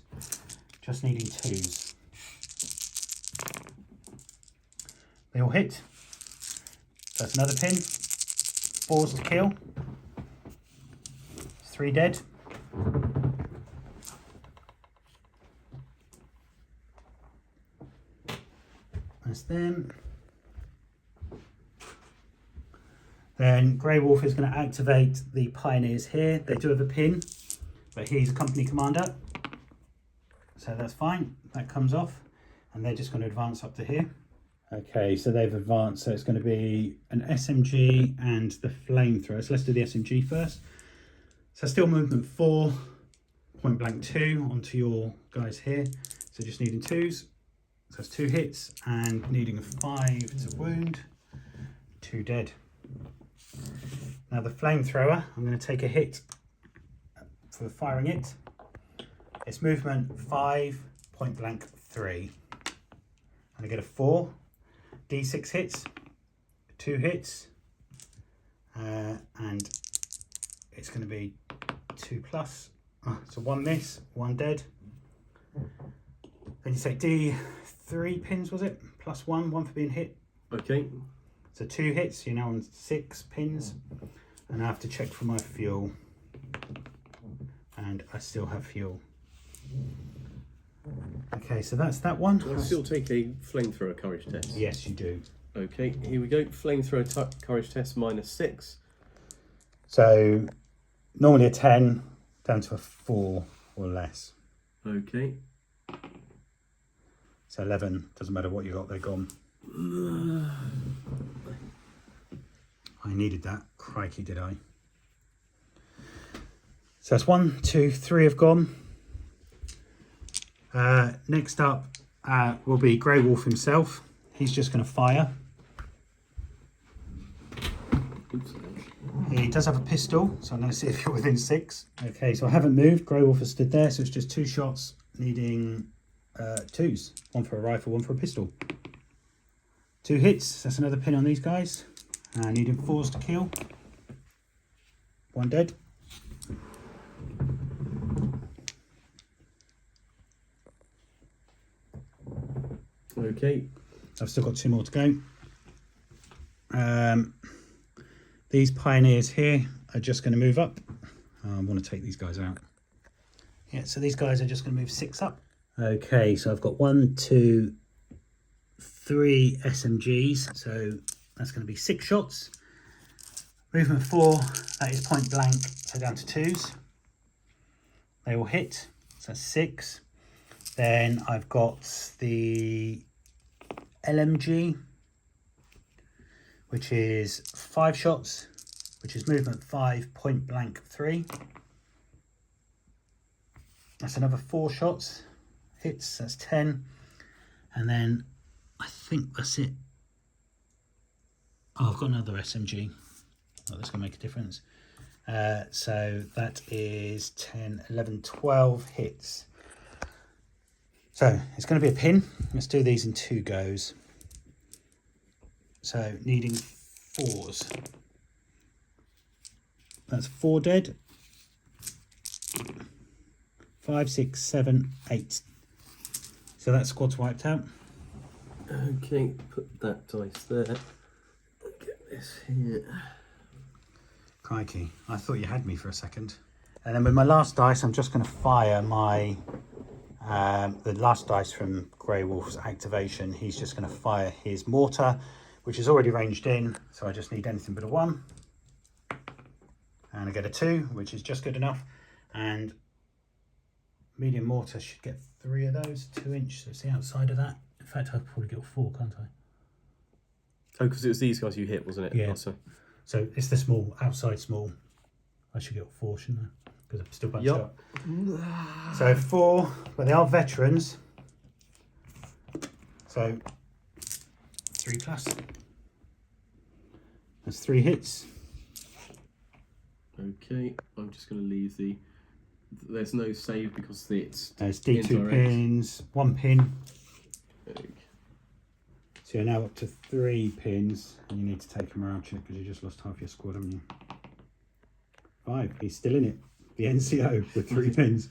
Just needing 2s. They all hit. That's another pin. 4s to kill. 3 dead. That's them. Then Grey Wolf is going to activate the Pioneers here. They do have a pin, but he's a company commander. So that's fine. That comes off. And they're just going to advance up to here. Okay, so they've advanced. So it's going to be an SMG and the flamethrower. So let's do the SMG first. So still movement 4, point blank 2 onto your guys here. So just needing 2s. So that's 2 hits and needing a 5 to wound. 2 dead. Now the flamethrower, I'm going to take a hit for firing it. It's movement 5, point blank 3. And I get a 4. D6 hits, 2 hits, and it's going to be 2 plus. So 1 miss, 1 dead. Then you say D3 pins, was it? Plus 1, 1 for being hit.
Okay.
So 2 hits, you're now on 6 pins. And I have to check for my fuel. And I still have fuel. Okay, so that's that one.
Do I still take a flamethrower courage test?
Yes, you do.
Okay, here we go. Flamethrower courage test -6.
So normally a 10 down to a 4 or less.
Okay.
So 11, doesn't matter what you got, they're gone. I needed that. Crikey, did I. So So that's 1, 2, 3 have gone. Next up will be Grey Wolf himself. He's just going to fire. He does have a pistol, so I'm going to see if you're within 6. Okay, so I haven't moved. Grey Wolf has stood there, so it's just 2 shots needing 2s. 1 for a rifle, 1 for a pistol. 2 hits, that's another pin on these guys. Needing 4s to kill. 1 dead.
Okay.
I've still got 2 more to go. These pioneers here are just going to move up. I want to take these guys out. Yeah, so these guys are just going to move 6 up. Okay, so I've got 1, 2, 3 SMGs. So that's going to be 6 shots. Movement 4, that is point blank, so down to 2s. They will hit, so that's 6. Then I've got the LMG, which is 5 shots, which is movement 5, point blank 3. That's another 4 shots, hits, that's 10. And then I think that's it. Oh, I've got another SMG. Oh, that's going to make a difference. So that is 10, 11, 12 hits. So it's going to be a pin. Let's do these in 2 goes. So needing 4s. That's 4 dead. 5, 6, 7, 8. So that squad's wiped out.
Okay, put that dice there. Get this here.
Crikey, I thought you had me for a second. And then with my last dice, I'm just going to fire my the last dice from Grey Wolf's activation. He's just going to fire his mortar, which is already ranged in, so I just need anything but a 1. And I get a 2, which is just good enough. And medium mortar should get 3 of those, 2-inch, so it's the outside of that. In fact, I'll probably get 4, can't I?
Oh, because it was these guys you hit, wasn't it?
Yeah.
Also.
So it's the small, outside small. I should get 4, shouldn't I? Because I'm still bunched up. So 4, but they are veterans. So 3 plus. That's 3 hits.
Okay, I'm just going to leave the... There's no save because it's...
There's D2
indirect.
pins, 1 pin.
Okay.
So you're now up to 3 pins, and you need to take a morale check because you just lost half your squad, haven't you? 5, he's still in it. The NCO with 3 pins.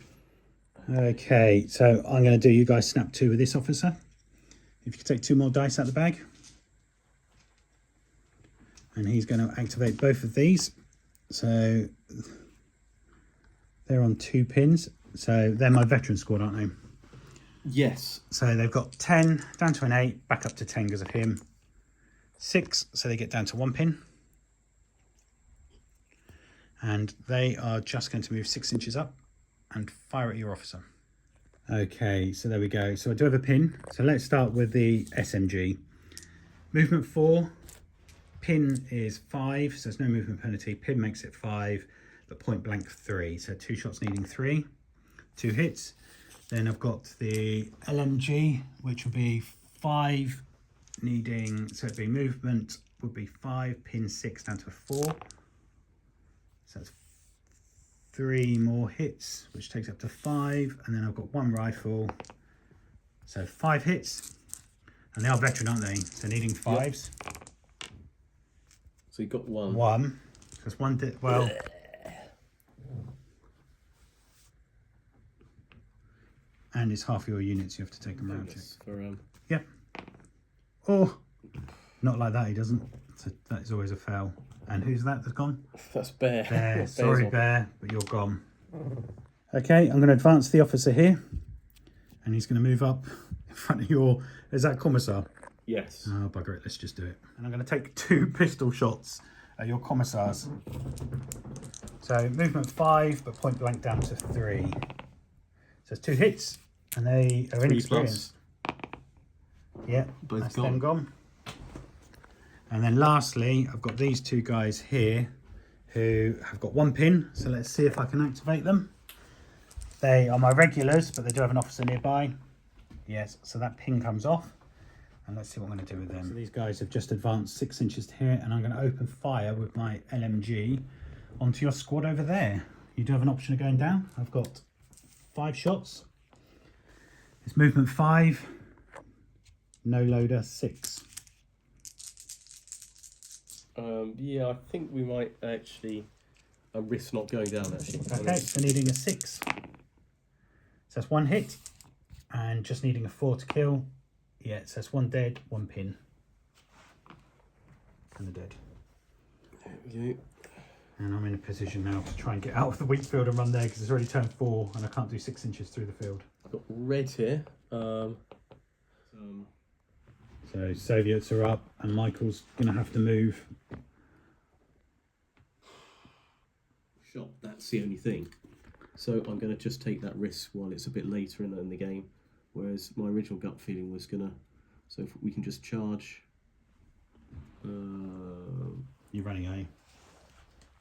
Okay, so I'm going to do you guys snap 2 with this officer. If you could take 2 more dice out of the bag. And he's going to activate both of these. So they're on 2 pins. So they're my veteran squad, aren't they?
Yes.
So they've got 10, down to an 8, back up to 10 because of him. 6, so they get down to 1 pin. And they are just going to move 6 inches up and fire at your officer. Okay, so there we go. So I do have a pin. So let's start with the SMG. Movement 4, pin is 5, so there's no movement penalty. Pin makes it 5, but point blank 3. So 2 shots needing 3, 2 hits. Then I've got the LMG, which will be 5 needing, so it'd be movement would be 5, pin 6 down to a 4. So that's 3 more hits, which takes up to 5. And then I've got 1 rifle. So 5 hits. And they are veteran, aren't they? So needing 5s.
Yep. So you got 1.
1. Because 1 did, well. And it's half your units, you have to take them around check.
For,
Yeah. Oh, not like that, he doesn't. So that is always a fail. And who's that that's gone?
That's Bear.
Bear. Sorry, Bear, but you're gone. Okay, I'm going to advance the officer here. And he's going to move up in front of your... Is that Commissar?
Yes.
Oh, bugger it, let's just do it. And I'm going to take 2 pistol shots at your Commissars. So movement 5, but point blank down to 3. So it's 2 hits, and they are
3
inexperienced. Yeah,
Both
that's
gone.
them gone. And then lastly, I've got these 2 guys here who have got 1 pin. So let's see if I can activate them. They are my regulars, but they do have an officer nearby. Yes, so that pin comes off. And let's see what I'm going to do with them. So these guys have just advanced 6 inches to here, and I'm going to open fire with my LMG onto your squad over there. You do have an option of going down. I've got 5 shots. It's movement 5, no loader 6.
Yeah, I think we might actually risk not going down actually.
Okay, so needing a 6. So that's 1 hit, and just needing a 4 to kill. Yeah, it says 1 dead, 1 pin. And they're dead.
There we go.
And I'm in a position now to try and get out of the wheat field and run there because it's already turned 4 and I can't do 6 inches through the field.
I've got red here.
So Soviets are up and Michael's going to have to move.
Shot, that's the only thing. So I'm going to just take that risk while it's a bit later in the game. Whereas my original gut feeling was going to... So if we can just charge...
You're running, are you?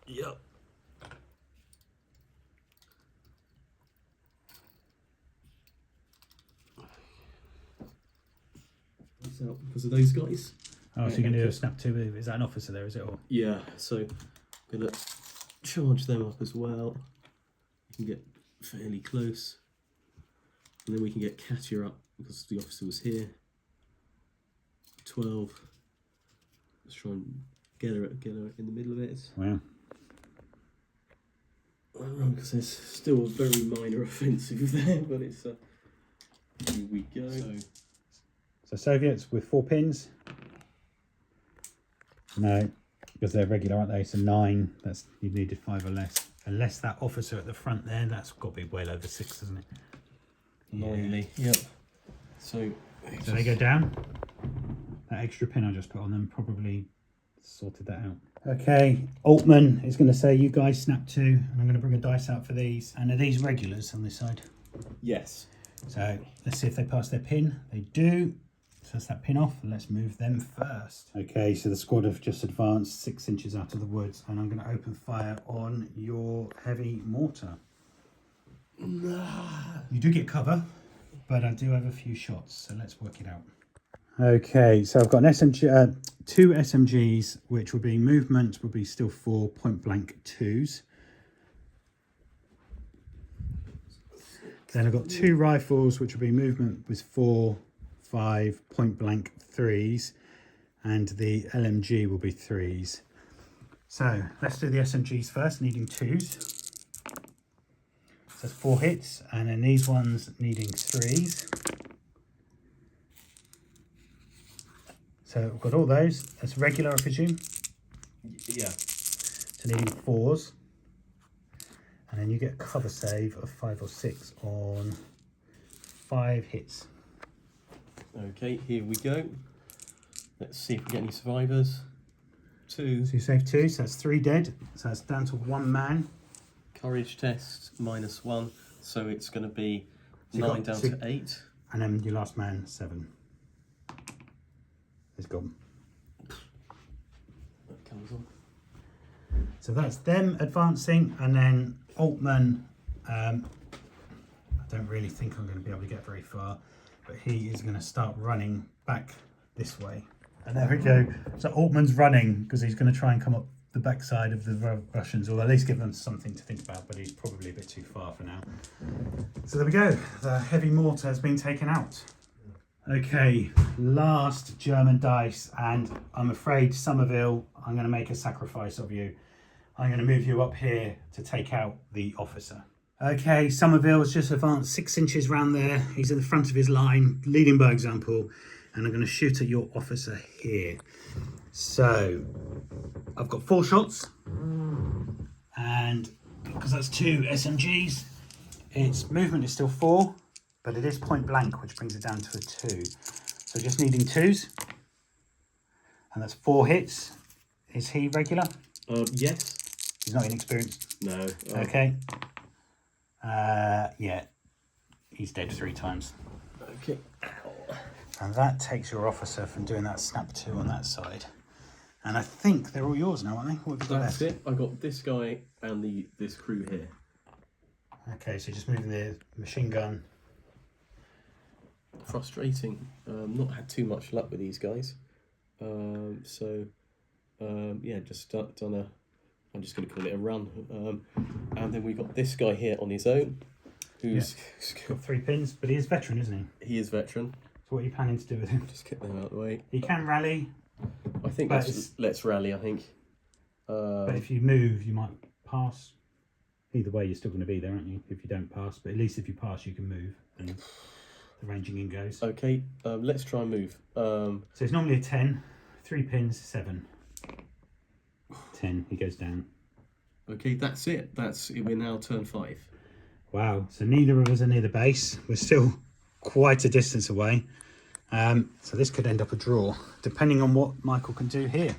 Yep. So because of those guys.
Oh, so you're going to do a snap 2. Is that an officer there, is it? Or?
Yeah, so I'm going to charge them up as well. We can get fairly close. And then we can get Katya up because the officer was here. 12. Let's try and get her in the middle of it.
Wow.
Because there's still a very minor offensive there, but it's here we go.
So Soviets with 4 pins. No, because they're regular, aren't they? So 9. That's, you needed 5 or less. Unless that officer at the front there, that's got to be well over 6, isn't it?
Annoyingly, yep. So
they go down. That extra pin I just put on them probably sorted that out. Okay, Altman is going to say you guys snap 2, and I'm going to bring a dice out for these. And are these regulars on this side?
yes.
So let's see if they pass their pin. They do. So that's that pin off. Let's move them first. Okay, so the squad have just advanced 6 inches out of the woods, and I'm going to open fire on your heavy mortar. You do get cover, but I do have a few shots, so let's work it out. Okay, so I've got an SMG, 2 SMGs, which will be movement, will be still 4 point blank 2s. Then I've got 2 rifles, which will be movement with 4, 5 point blank 3s, and the LMG will be 3s. So let's do the SMGs first, needing 2s. So that's 4 hits, and then these ones needing 3s. So we've got all those. That's regular, I presume.
Yeah.
So needing 4s. And then you get a cover save of 5 or 6 on 5 hits.
Okay, here we go. Let's see if we get any survivors. 2.
So you save 2, so that's 3 dead. So that's down to 1 man.
Courage test -1, so it's going to be
So you
9
got
down
2.
to 8.
And then your last man, 7. It's gone.
That comes on.
So that's them advancing, and then Altman, I don't really think I'm going to be able to get very far, but he is going to start running back this way. And there we go. So Altman's running because he's going to try and come up the backside of the Russians, or at least give them something to think about, but he's probably a bit too far for now. So there we go. The heavy mortar has been taken out. Okay, last German dice, and I'm afraid, Somerville, I'm going to make a sacrifice of you. I'm going to move you up here to take out the officer. Okay, Somerville's just advanced 6 inches round there. He's in the front of his line, leading by example, and I'm going to shoot at your officer here. So, I've got 4 shots, and because that's 2 SMGs, its movement is still 4, but it is point blank, which brings it down to a 2. So just needing 2s, and that's 4 hits. Is he regular?
Yes.
He's not inexperienced.
No.
Okay. Yeah, he's dead 3 times.
Okay.
And that takes your officer from doing that snap 2 on that side And I think they're all yours now, aren't they? What have you got
That's
left?
it. I got this guy and this crew here.
Okay, so just moving the machine gun.
Frustrating. Not had too much luck with these guys. Yeah, just done a. I'm just going to call it a run. And then we got this guy here on his own, who's
got 3 pins, but he is veteran, isn't he?
He is veteran.
So what are you planning to do with him?
Just get them out of the way.
He can rally.
I think let's rally. I think.
But if you move, you might pass. Either way, you're still going to be there, aren't you? If you don't pass, but at least if you pass, you can move, and the ranging in goes.
Okay, let's try and move.
So it's normally a 10, 3 pins, 7. 10, he goes down.
Okay, that's it. We're now turn 5.
Wow, so neither of us are near the base. We're still quite a distance away. So this could end up a draw, depending on what Michael can do here.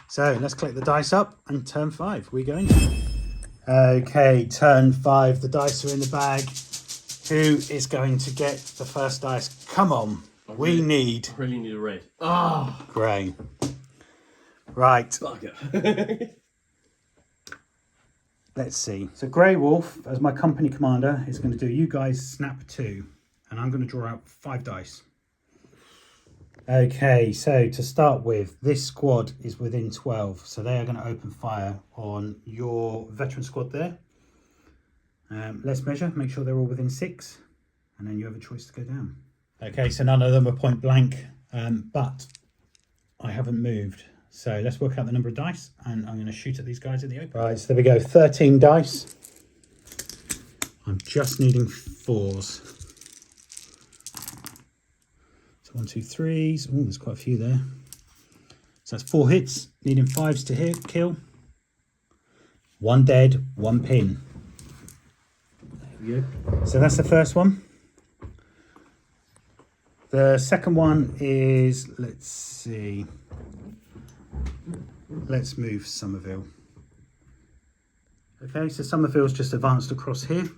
So let's collect the dice up, and turn 5, we go into. Okay, turn 5, the dice are in the bag. Who is going to get the first dice? Come on, I really need
a red. Ah, oh.
Grey. Right.
Bugger.
Let's see. So Grey Wolf, as my company commander, is going to do you guys snap 2, and I'm going to draw out 5 dice. Okay, so to start with, this squad is within 12, so they are going to open fire on your veteran squad there. Let's measure, make sure they're all within 6, and then you have a choice to go down. Okay, so none of them are point blank, but I haven't moved. So let's work out the number of dice, and I'm going to shoot at these guys in the open. Right, so there we go, 13 dice. I'm just needing 4s. So 1, 2, 3s. Oh, there's quite a few there. So that's 4 hits, needing 5s to hit, kill. 1 dead, 1 pin. There we go. So that's the first one. The second one is, let's see. Let's move Somerville. Okay, so Somerville's just advanced across here.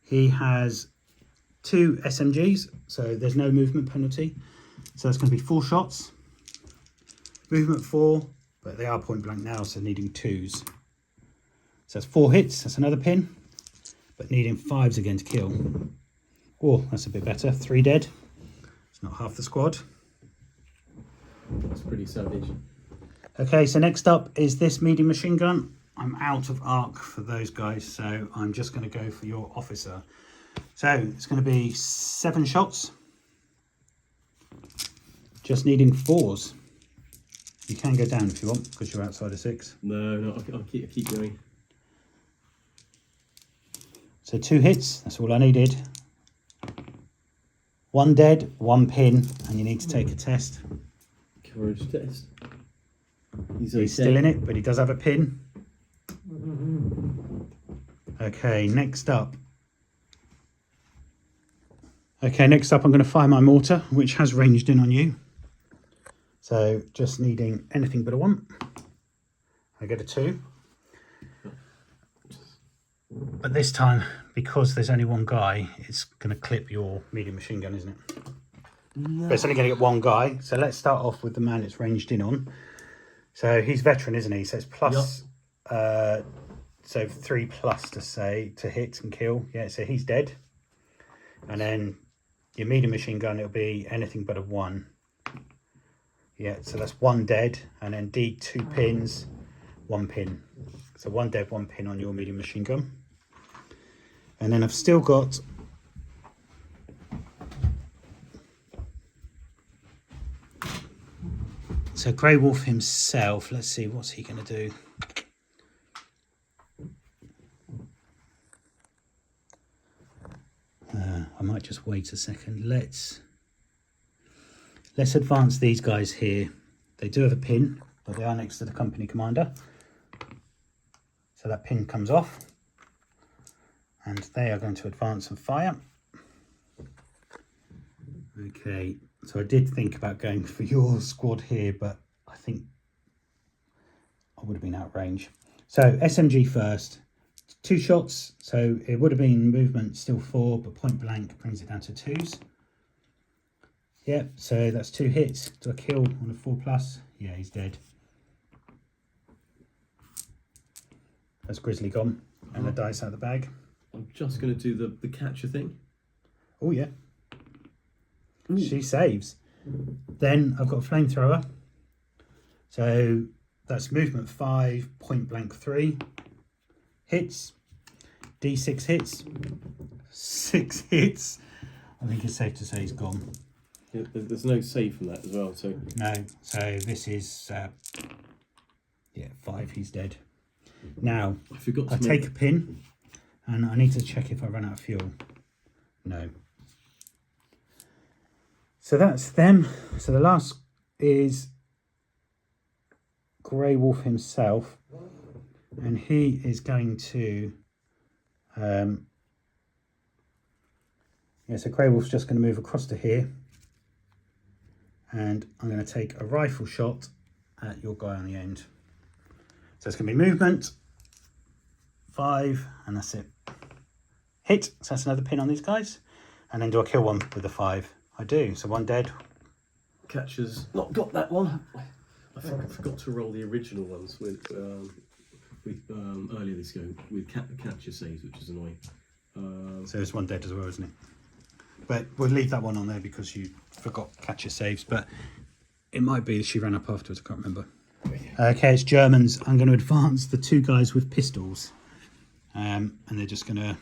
He has 2 SMGs, so there's no movement penalty. So that's going to be 4 shots. Movement 4, but they are point blank now, so needing 2s. So that's 4 hits, that's another pin, but needing 5s again to kill. Oh, that's a bit better. 3 dead. It's not half the squad.
That's pretty savage. Okay,
so next up is this medium machine gun. I'm out of arc for those guys, so I'm just going to go for your officer. So it's going to be 7 shots. Just needing 4s. You can go down if you want, because you're outside of 6.
No, I'll keep going.
So 2 hits, that's all I needed. 1 dead, 1 pin, and you need to take a test.
Courage test.
He's still in it, but he does have a pin. Okay, next up. I'm going to fire my mortar, which has ranged in on you. So just needing anything but a 1. I get a 2. But this time, because there's only 1 guy, it's going to clip your medium machine gun, isn't it? No. But it's only going to get 1 guy. So let's start off with the man it's ranged in on. So he's veteran, isn't he? So it's plus, yep. So 3 plus to hit and kill. Yeah, so he's dead. And then your medium machine gun, it'll be anything but a 1. Yeah, so that's 1 dead. And then D, 2 pins, 1 pin. So 1 dead, 1 pin on your medium machine gun. And then I've still got so Grey Wolf himself, let's see, what's he going to do? I might just wait a second. Let's advance these guys here. They do have a pin, but they are next to the company commander. So that pin comes off. And they are going to advance and fire. Okay, so I did think about going for your squad here, but I think I would have been out of range. So SMG first, 2 shots. So it would have been movement still 4, but point blank brings it down to 2s. Yeah, so that's 2 hits. Do I kill on a 4+? Yeah, he's dead. That's Grizzly gone. And the dice out of the bag.
I'm just going to do the catcher thing.
Oh, yeah. Ooh. She saves. Then I've got a flamethrower. So that's movement 5, point blank 3. Hits. D6 hits. 6 hits. I think it's safe to say he's gone.
Yeah, there's no save from that as well, so...
No, so this is... 5, he's dead. Now, I take a pin, and I need to check if I run out of fuel. No. So that's them. So the last is Grey Wolf himself, and he is going to... so Grey Wolf's just going to move across to here, and I'm going to take a rifle shot at your guy on the end. So it's going to be movement 5, and that's it. Hit. So that's another pin on these guys. And then do I kill one with the 5? I do. So 1 dead.
Catcher's not got that one. I think I forgot to roll the original ones with earlier this go with catcher saves, which is annoying.
So there's 1 dead as well, isn't it? But we'll leave that one on there because you forgot catcher saves. But it might be she ran up afterwards. I can't remember. Okay, it's Germans. I'm going to advance the 2 guys with pistols, and they're just going to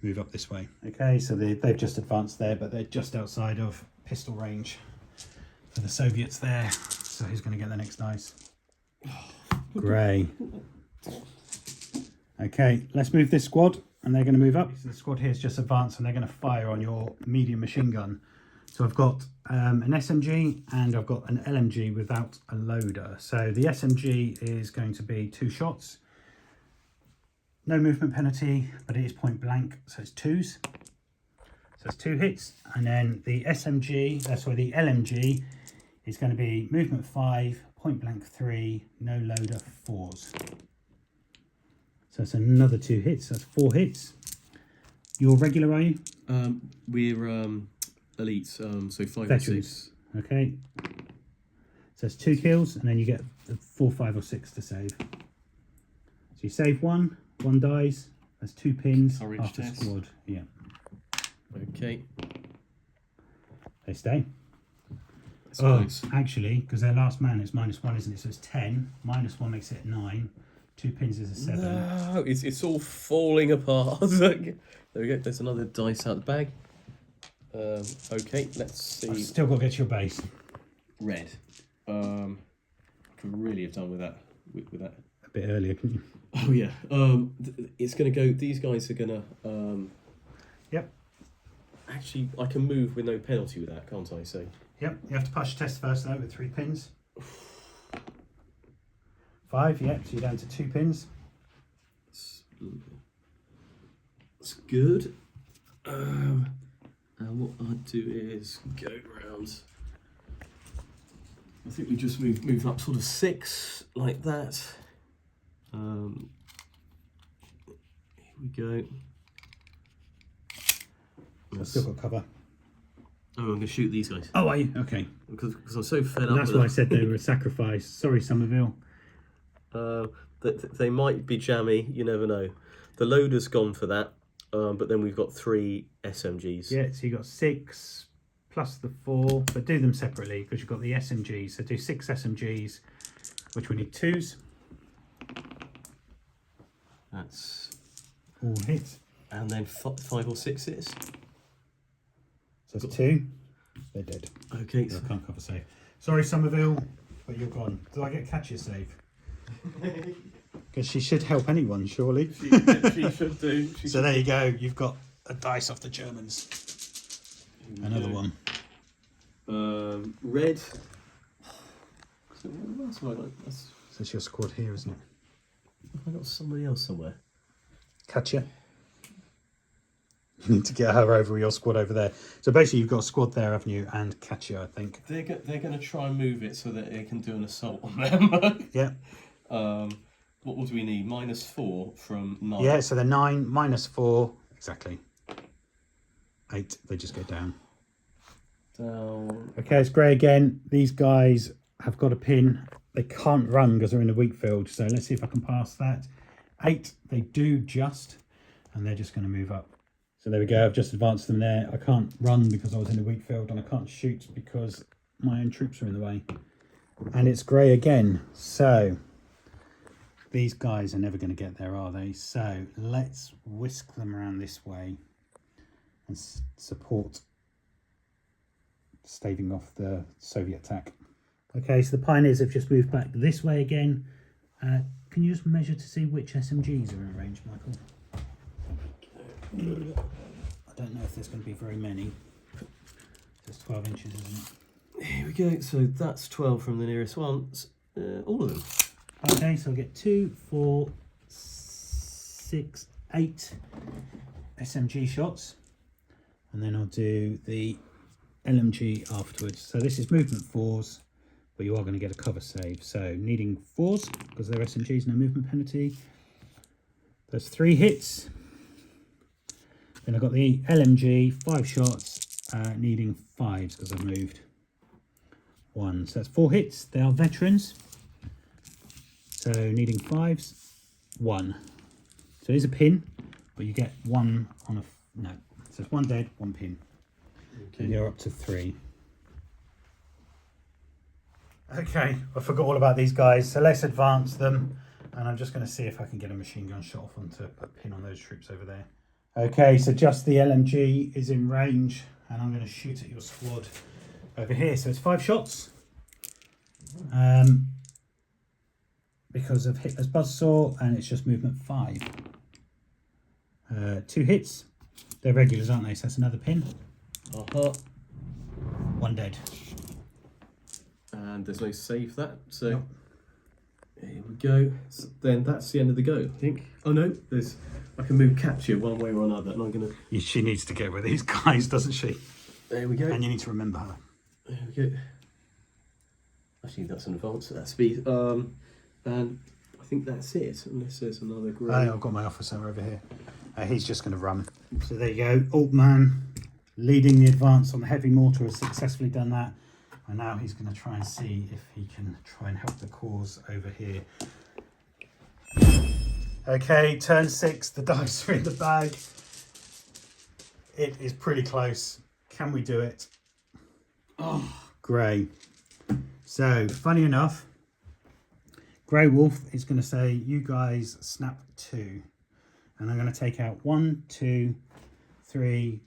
move up this way. Okay, so they've just advanced there, but they're just outside of pistol range for the Soviets there. So who's going to get the next dice? Grey. Okay, let's move this squad, and they're going to move up. So the squad here is just advanced, and they're going to fire on your medium machine gun. So I've got an SMG and I've got an LMG without a loader. So the SMG is going to be 2 shots. No movement penalty, but it is point blank, so it's 2s. So it's 2 hits. And then the SMG, that's where the LMG is going to be movement 5, point blank 3, no loader 4s. So that's another 2 hits, that's 4 hits. You're regular, are you?
We're elites, so 5
Veterans.
or 6.
Okay. So it's 2 kills, and then you get the 4, 5, or 6 to save. So you save 1, 1 dies. That's 2 pins.
Courage
after
test.
squad. Yeah.
Okay.
They stay.
Oh,
actually, because their last man is -1, isn't it? So it's 10. -1 makes it 9. 2 pins is a 7.
No, it's all falling apart. There we go. There's another dice out the bag. Okay, let's see.
I've still got to get to your base.
Red. Could really have done with that. With that.
A bit earlier, couldn't you?
Oh yeah. It's gonna go. These guys are gonna.
Yep.
Actually, I can move with no penalty with that, can't I? So.
Yep. You have to pass your test first though with 3 pins. 5. Yep. So you're down to 2 pins.
That's good. And what I'd do is go round. I think we just move up sort of 6 like that. Here we go.
I've still got cover.
Oh, I'm going to shoot these guys.
Oh, are you? Okay.
Because I'm so fed up.
That's why I said they were a sacrifice. Sorry, Somerville.
They might be jammy. You never know. The loader's gone for that. But then we've got 3 SMGs.
Yeah, so you've got 6 plus the 4, but do them separately because you've got the SMGs. So do 6 SMGs, which we need 2s.
That's
all hits.
And then 5 or 6 hits.
So it's 2. They're dead.
Okay.
So I can't cover save. Sorry, Somerville, but you're gone. Do I get catch your save? Because she should help anyone, surely.
She should do.
So there you go. You've got a dice off the Germans. Another one.
Red. So what else have I got?
So it's your squad here, isn't it?
Have I got somebody else somewhere?
Katya. You need to get her over with your squad over there. So basically you've got a squad there, haven't you? And Katya, I think.
They're going to try and move it so that they can do an assault on them.
Yeah.
What would we need? -4 from 9.
Yeah, so they're 9, -4. Exactly. 8. They just go down.
down.
Okay, it's grey again. These guys have got a pin. They can't run because they're in the wheat field. So let's see if I can pass that. 8, they do just, and they're just going to move up. So there we go. I've just advanced them there. I can't run because I was in the wheat field, and I can't shoot because my own troops are in the way. And it's grey again. So these guys are never going to get there, are they? So let's whisk them around this way and support staving off the Soviet attack. Okay, so the pioneers have just moved back this way again. Can you just measure to see which SMGs are in range, Michael? I don't know if there's going to be very many. Just 12 inches, isn't it?
Here we go. So that's 12 from the nearest ones. All of them.
Okay, so I'll get 2, 4, 6, 8 SMG shots. And then I'll do the LMG afterwards. So this is movement 4s, but you are going to get a cover save. So needing 4s, because they're SMGs, no movement penalty. That's 3 hits. Then I've got the LMG, 5 shots, needing 5s because I've moved 1. So that's 4 hits. They are veterans. So needing 5s, 1. So it is a pin, but you get 1 on a... No. So it's 1 dead, 1 pin. Okay. And you're up to 3. Okay, I forgot all about these guys. So let's advance them. And I'm just going to see if I can get a machine gun shot off onto a pin on those troops over there. Okay, so just the LMG is in range, and I'm going to shoot at your squad over here. So it's 5 shots. Because of Hitler's buzzsaw, and it's just movement 5. 2 hits. They're regulars, aren't they? So that's another pin. 1 dead.
And there's no save that, so
nope.
Here we go. So then that's the end of the go, I think. Oh no, I can move capture one way or another, and I'm gonna...
She needs to get with these guys, doesn't she?
There we go.
And you need to remember her.
There we go. Actually, that's an advance at that speed. And I think that's it, unless there's another grey.
I've got my officer over here. He's just going to run. So there you go. Altman leading the advance on the heavy mortar has successfully done that. And now he's going to try and see if he can try and help the cause over here. Okay, turn 6. The dice are in the bag. It is pretty close. Can we do it? Oh, grey. So, funny enough, Grey Wolf is going to say, you guys snap 2. And I'm going to take out 1, 2, 3,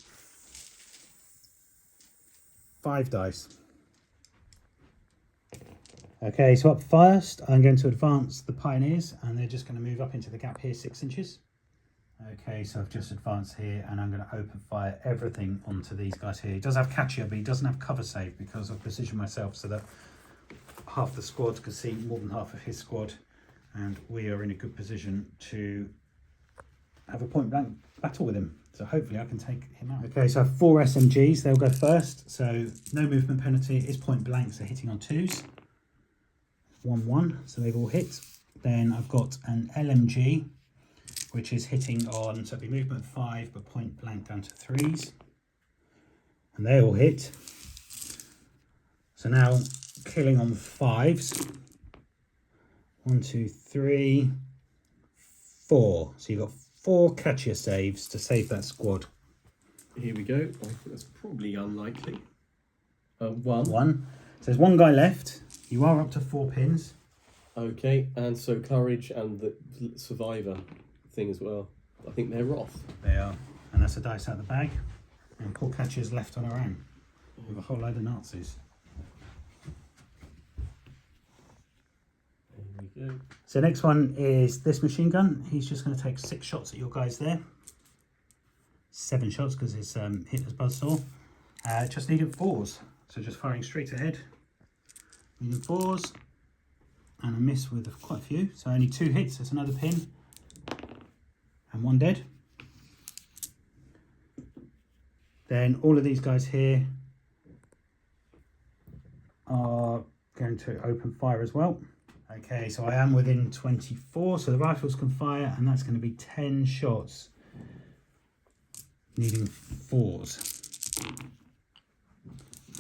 5 dice. Okay, so up first, I'm going to advance the pioneers, and they're just going to move up into the gap here 6 inches. Okay, so I've just advanced here, and I'm going to open fire everything onto these guys here. He does have catcher, but he doesn't have cover save because I've positioned myself so that half the squad can see more than half of his squad, and we are in a good position to have a point blank battle with him. So hopefully I can take him out. Okay, so I have 4 SMGs. They'll go first. So no movement penalty. It is point blank, so hitting on 2s. 1, 1. So they've all hit. Then I've got an LMG, which is hitting on, so it'll be movement 5, but point blank down to 3s. And they all hit. So now killing on 5s. 1, 2, 3, 4. So you've got 4 catcher saves to save that squad.
Here we go. I think that's probably unlikely. 1.
1. So there's 1 guy left. You are up to 4 pins.
Okay, and so courage and the survivor thing as well. I think they're off.
They are. And that's a dice out of the bag. And poor catcher's left on her own with a whole load of Nazis.
There we go.
So next one is this machine gun. He's just going to take 6 shots at your guys there. 7 shots because it's Hitler's buzzsaw. Just needed 4s. So just firing straight ahead. Needing 4s. And a miss with quite a few. So only 2 hits. That's another pin. And 1 dead. Then all of these guys here are going to open fire as well. Okay, so I am within 24, so the rifles can fire, and that's going to be 10 shots, needing 4s.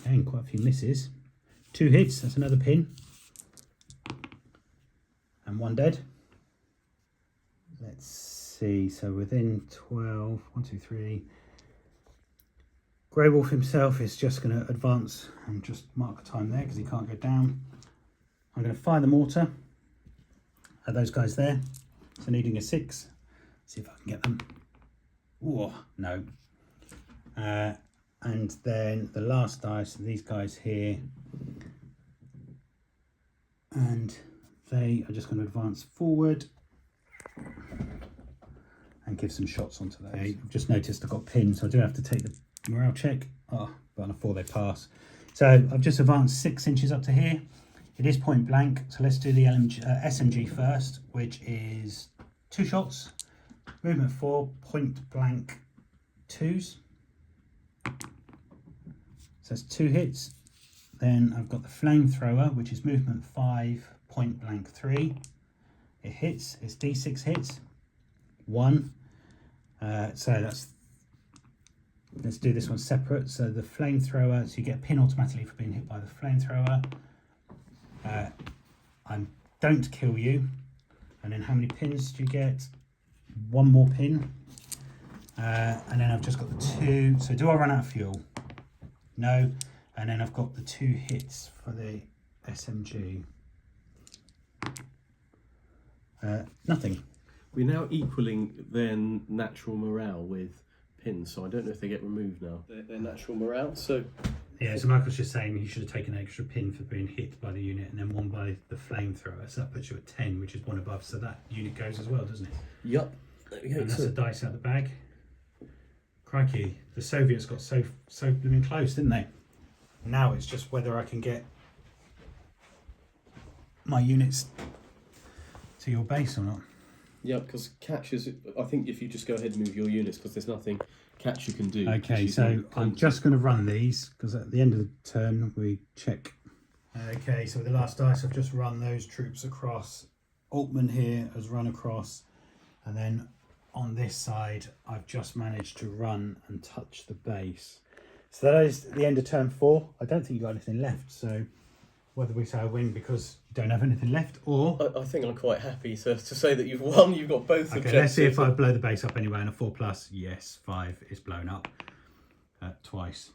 Again, quite a few misses. 2 hits, that's another pin. And 1 dead. Let's see, so within 12, 1, 2, 3. Grey Wolf himself is just going to advance and just mark a time there because he can't go down. I'm going to fire the mortar at those guys there. So needing a 6. See if I can get them. Oh, no. And then the last dice, these guys here. And they are just going to advance forward and give some shots onto those. Okay, I've just noticed I've got pinned, so I do have to take the morale check. Oh, but on a 4 they pass. So I've just advanced 6 inches up to here. It is point blank, so let's do the SMG first, which is 2 shots, movement 4, point blank 2s. So that's 2 hits. Then I've got the flamethrower, which is movement 5, point blank 3. It hits, it's D6 hits, 1. So that's, let's do this one separate. So the flamethrower, so you get a pin automatically for being hit by the flamethrower. I don't kill you. And then how many pins do you get? 1 more pin. And then I've just got the 2. So do I run out of fuel? No. And then I've got the 2 hits for the SMG. Nothing.
We're now equaling their natural morale with pins, so I don't know if they get removed now. Their natural morale, so...
Yeah, so Michael's just saying he should have taken an extra pin for being hit by the unit and then 1 by the flamethrower. So that puts you at 10, which is 1 above. So that unit goes as well, doesn't it?
Yup. There we go.
And that's a dice out the bag. Crikey, the Soviets got so blooming close, didn't they? Now it's just whether I can get my units to your base or not.
Yeah, because catches, I think if you just go ahead and move your units, because there's nothing catch you can do.
Okay, so I'm just going to run these, because at the end of the turn we check. Okay, so with the last dice I've just run those troops across. Altman here has run across, and then on this side I've just managed to run and touch the base. So that is the end of turn 4. I don't think you got anything left, so whether we say I win because you don't have anything left, or...
I think I'm quite happy to say that you've won. You've got both objectives.
Let's see if I blow the base up anyway, and a 4+, yes, 5 is blown up twice.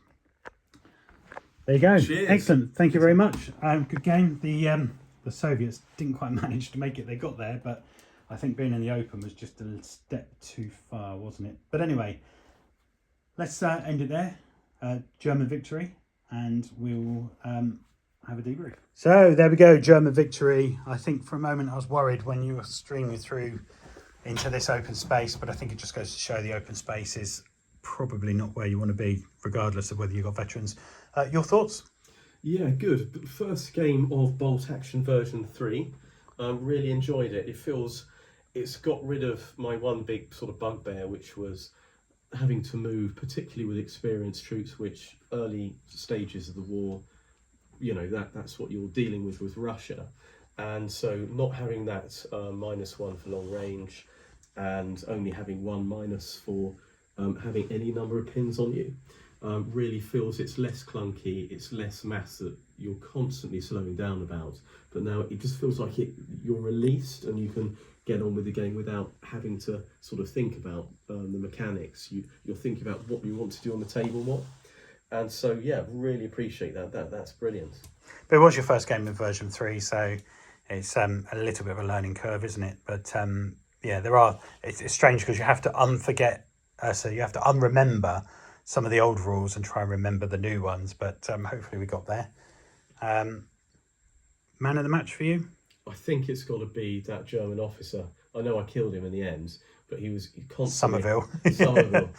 There you go.
Cheers.
Excellent. Thank you very much. Good game. The Soviets didn't quite manage to make it. They got there, but I think being in the open was just a step too far, wasn't it? But anyway, let's end it there. German victory, and we'll have a debrief. So there we go, German victory. I think for a moment I was worried when you were streaming through into this open space, but I think it just goes to show the open space is probably not where you want to be, regardless of whether you've got veterans. Your thoughts?
Yeah, good. First game of Bolt Action version 3. Really enjoyed it. It feels it's got rid of my one big sort of bugbear, which was having to move, particularly with experienced troops, which early stages of the war, you know, that's what you're dealing with Russia. And so not having that -1 for long range and only having 1- for having any number of pins on you really feels it's less clunky, it's less mass that you're constantly slowing down about. But now it just feels like you're released and you can get on with the game without having to sort of think about the mechanics. You're thinking about what you want to do on the table more. And so, yeah, really appreciate that. That's brilliant.
But it was your first game in version 3, so it's a little bit of a learning curve, isn't it? But yeah, it's strange because you have to so you have to unremember some of the old rules and try and remember the new ones. But hopefully we got there. Man of the match for you?
I think it's got to be that German officer. I know I killed him in the end, but he constantly...
Somerville.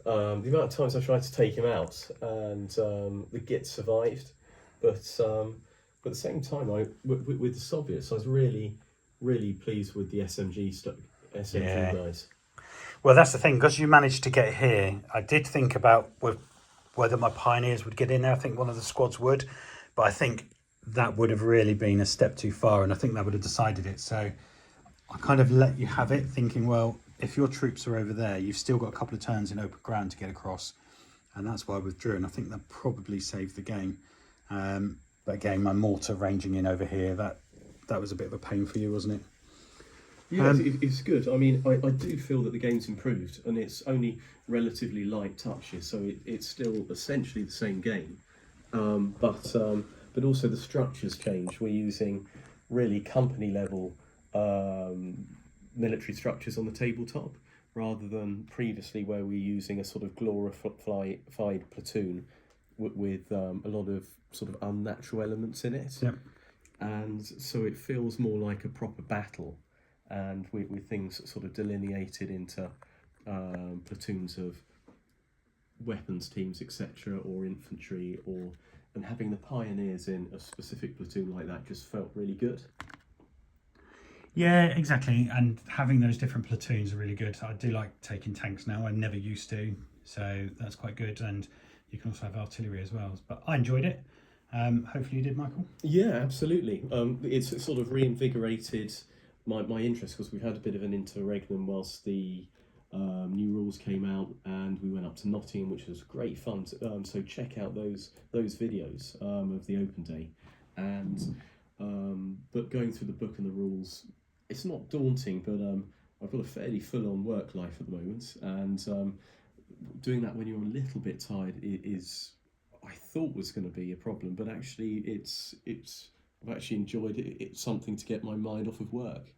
The amount of times I tried to take him out, and the Git survived, but at the same time, with the Soviets, I was really, really pleased with the SMG guys.
Well, that's the thing, because you managed to get here. I did think about whether my Pioneers would get in there. I think one of the squads would, but I think that would have really been a step too far, and I think that would have decided it. So I kind of let you have it, thinking, well, if your troops are over there, you've still got a couple of turns in open ground to get across. and that's why I withdrew, and I think that probably saved the game. But again, my mortar ranging in over here, that was a bit of a pain for you, wasn't it?
Yeah, it's good. I mean, I do feel that the game's improved, and it's only relatively light touches, so it's still essentially the same game. But also the structure's changed. We're using really company level military structures on the tabletop, rather than previously where we're using a sort of glorified platoon with a lot of sort of unnatural elements in it.
Yep.
And so it feels more like a proper battle, and with things sort of delineated into platoons of weapons teams, etc., or infantry, and having the pioneers in a specific platoon like that just felt really good.
Yeah, exactly. And having those different platoons are really good. I do like taking tanks now. I never used to, so that's quite good. And you can also have artillery as well. But I enjoyed it. Hopefully you did, Michael.
Yeah, absolutely. It's sort of reinvigorated my interest, because we've had a bit of an interregnum whilst the new rules came out, and we went up to Nottingham, which was great fun. So check out those videos of the open day, and but going through the book and the rules, it's not daunting, but I've got a fairly full-on work life at the moment, and doing that when you're a little bit tired is I thought was going to be a problem, but actually it's I've actually enjoyed it. It's something to get my mind off of work.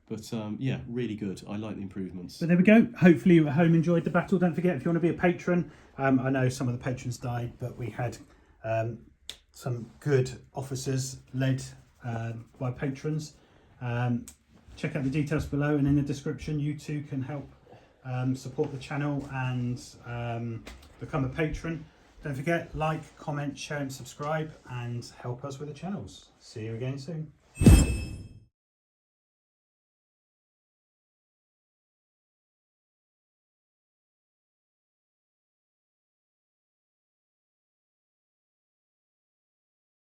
But yeah, really good. I like the improvements.
But there we go. Hopefully you at home enjoyed the battle. Don't forget, if you want to be a patron, I know some of the patrons died, but we had some good officers led by patrons. Check out the details below, and in the description you too can help support the channel and become a patron. Don't forget, like, comment, share and subscribe, and help us with the channels. See you again soon.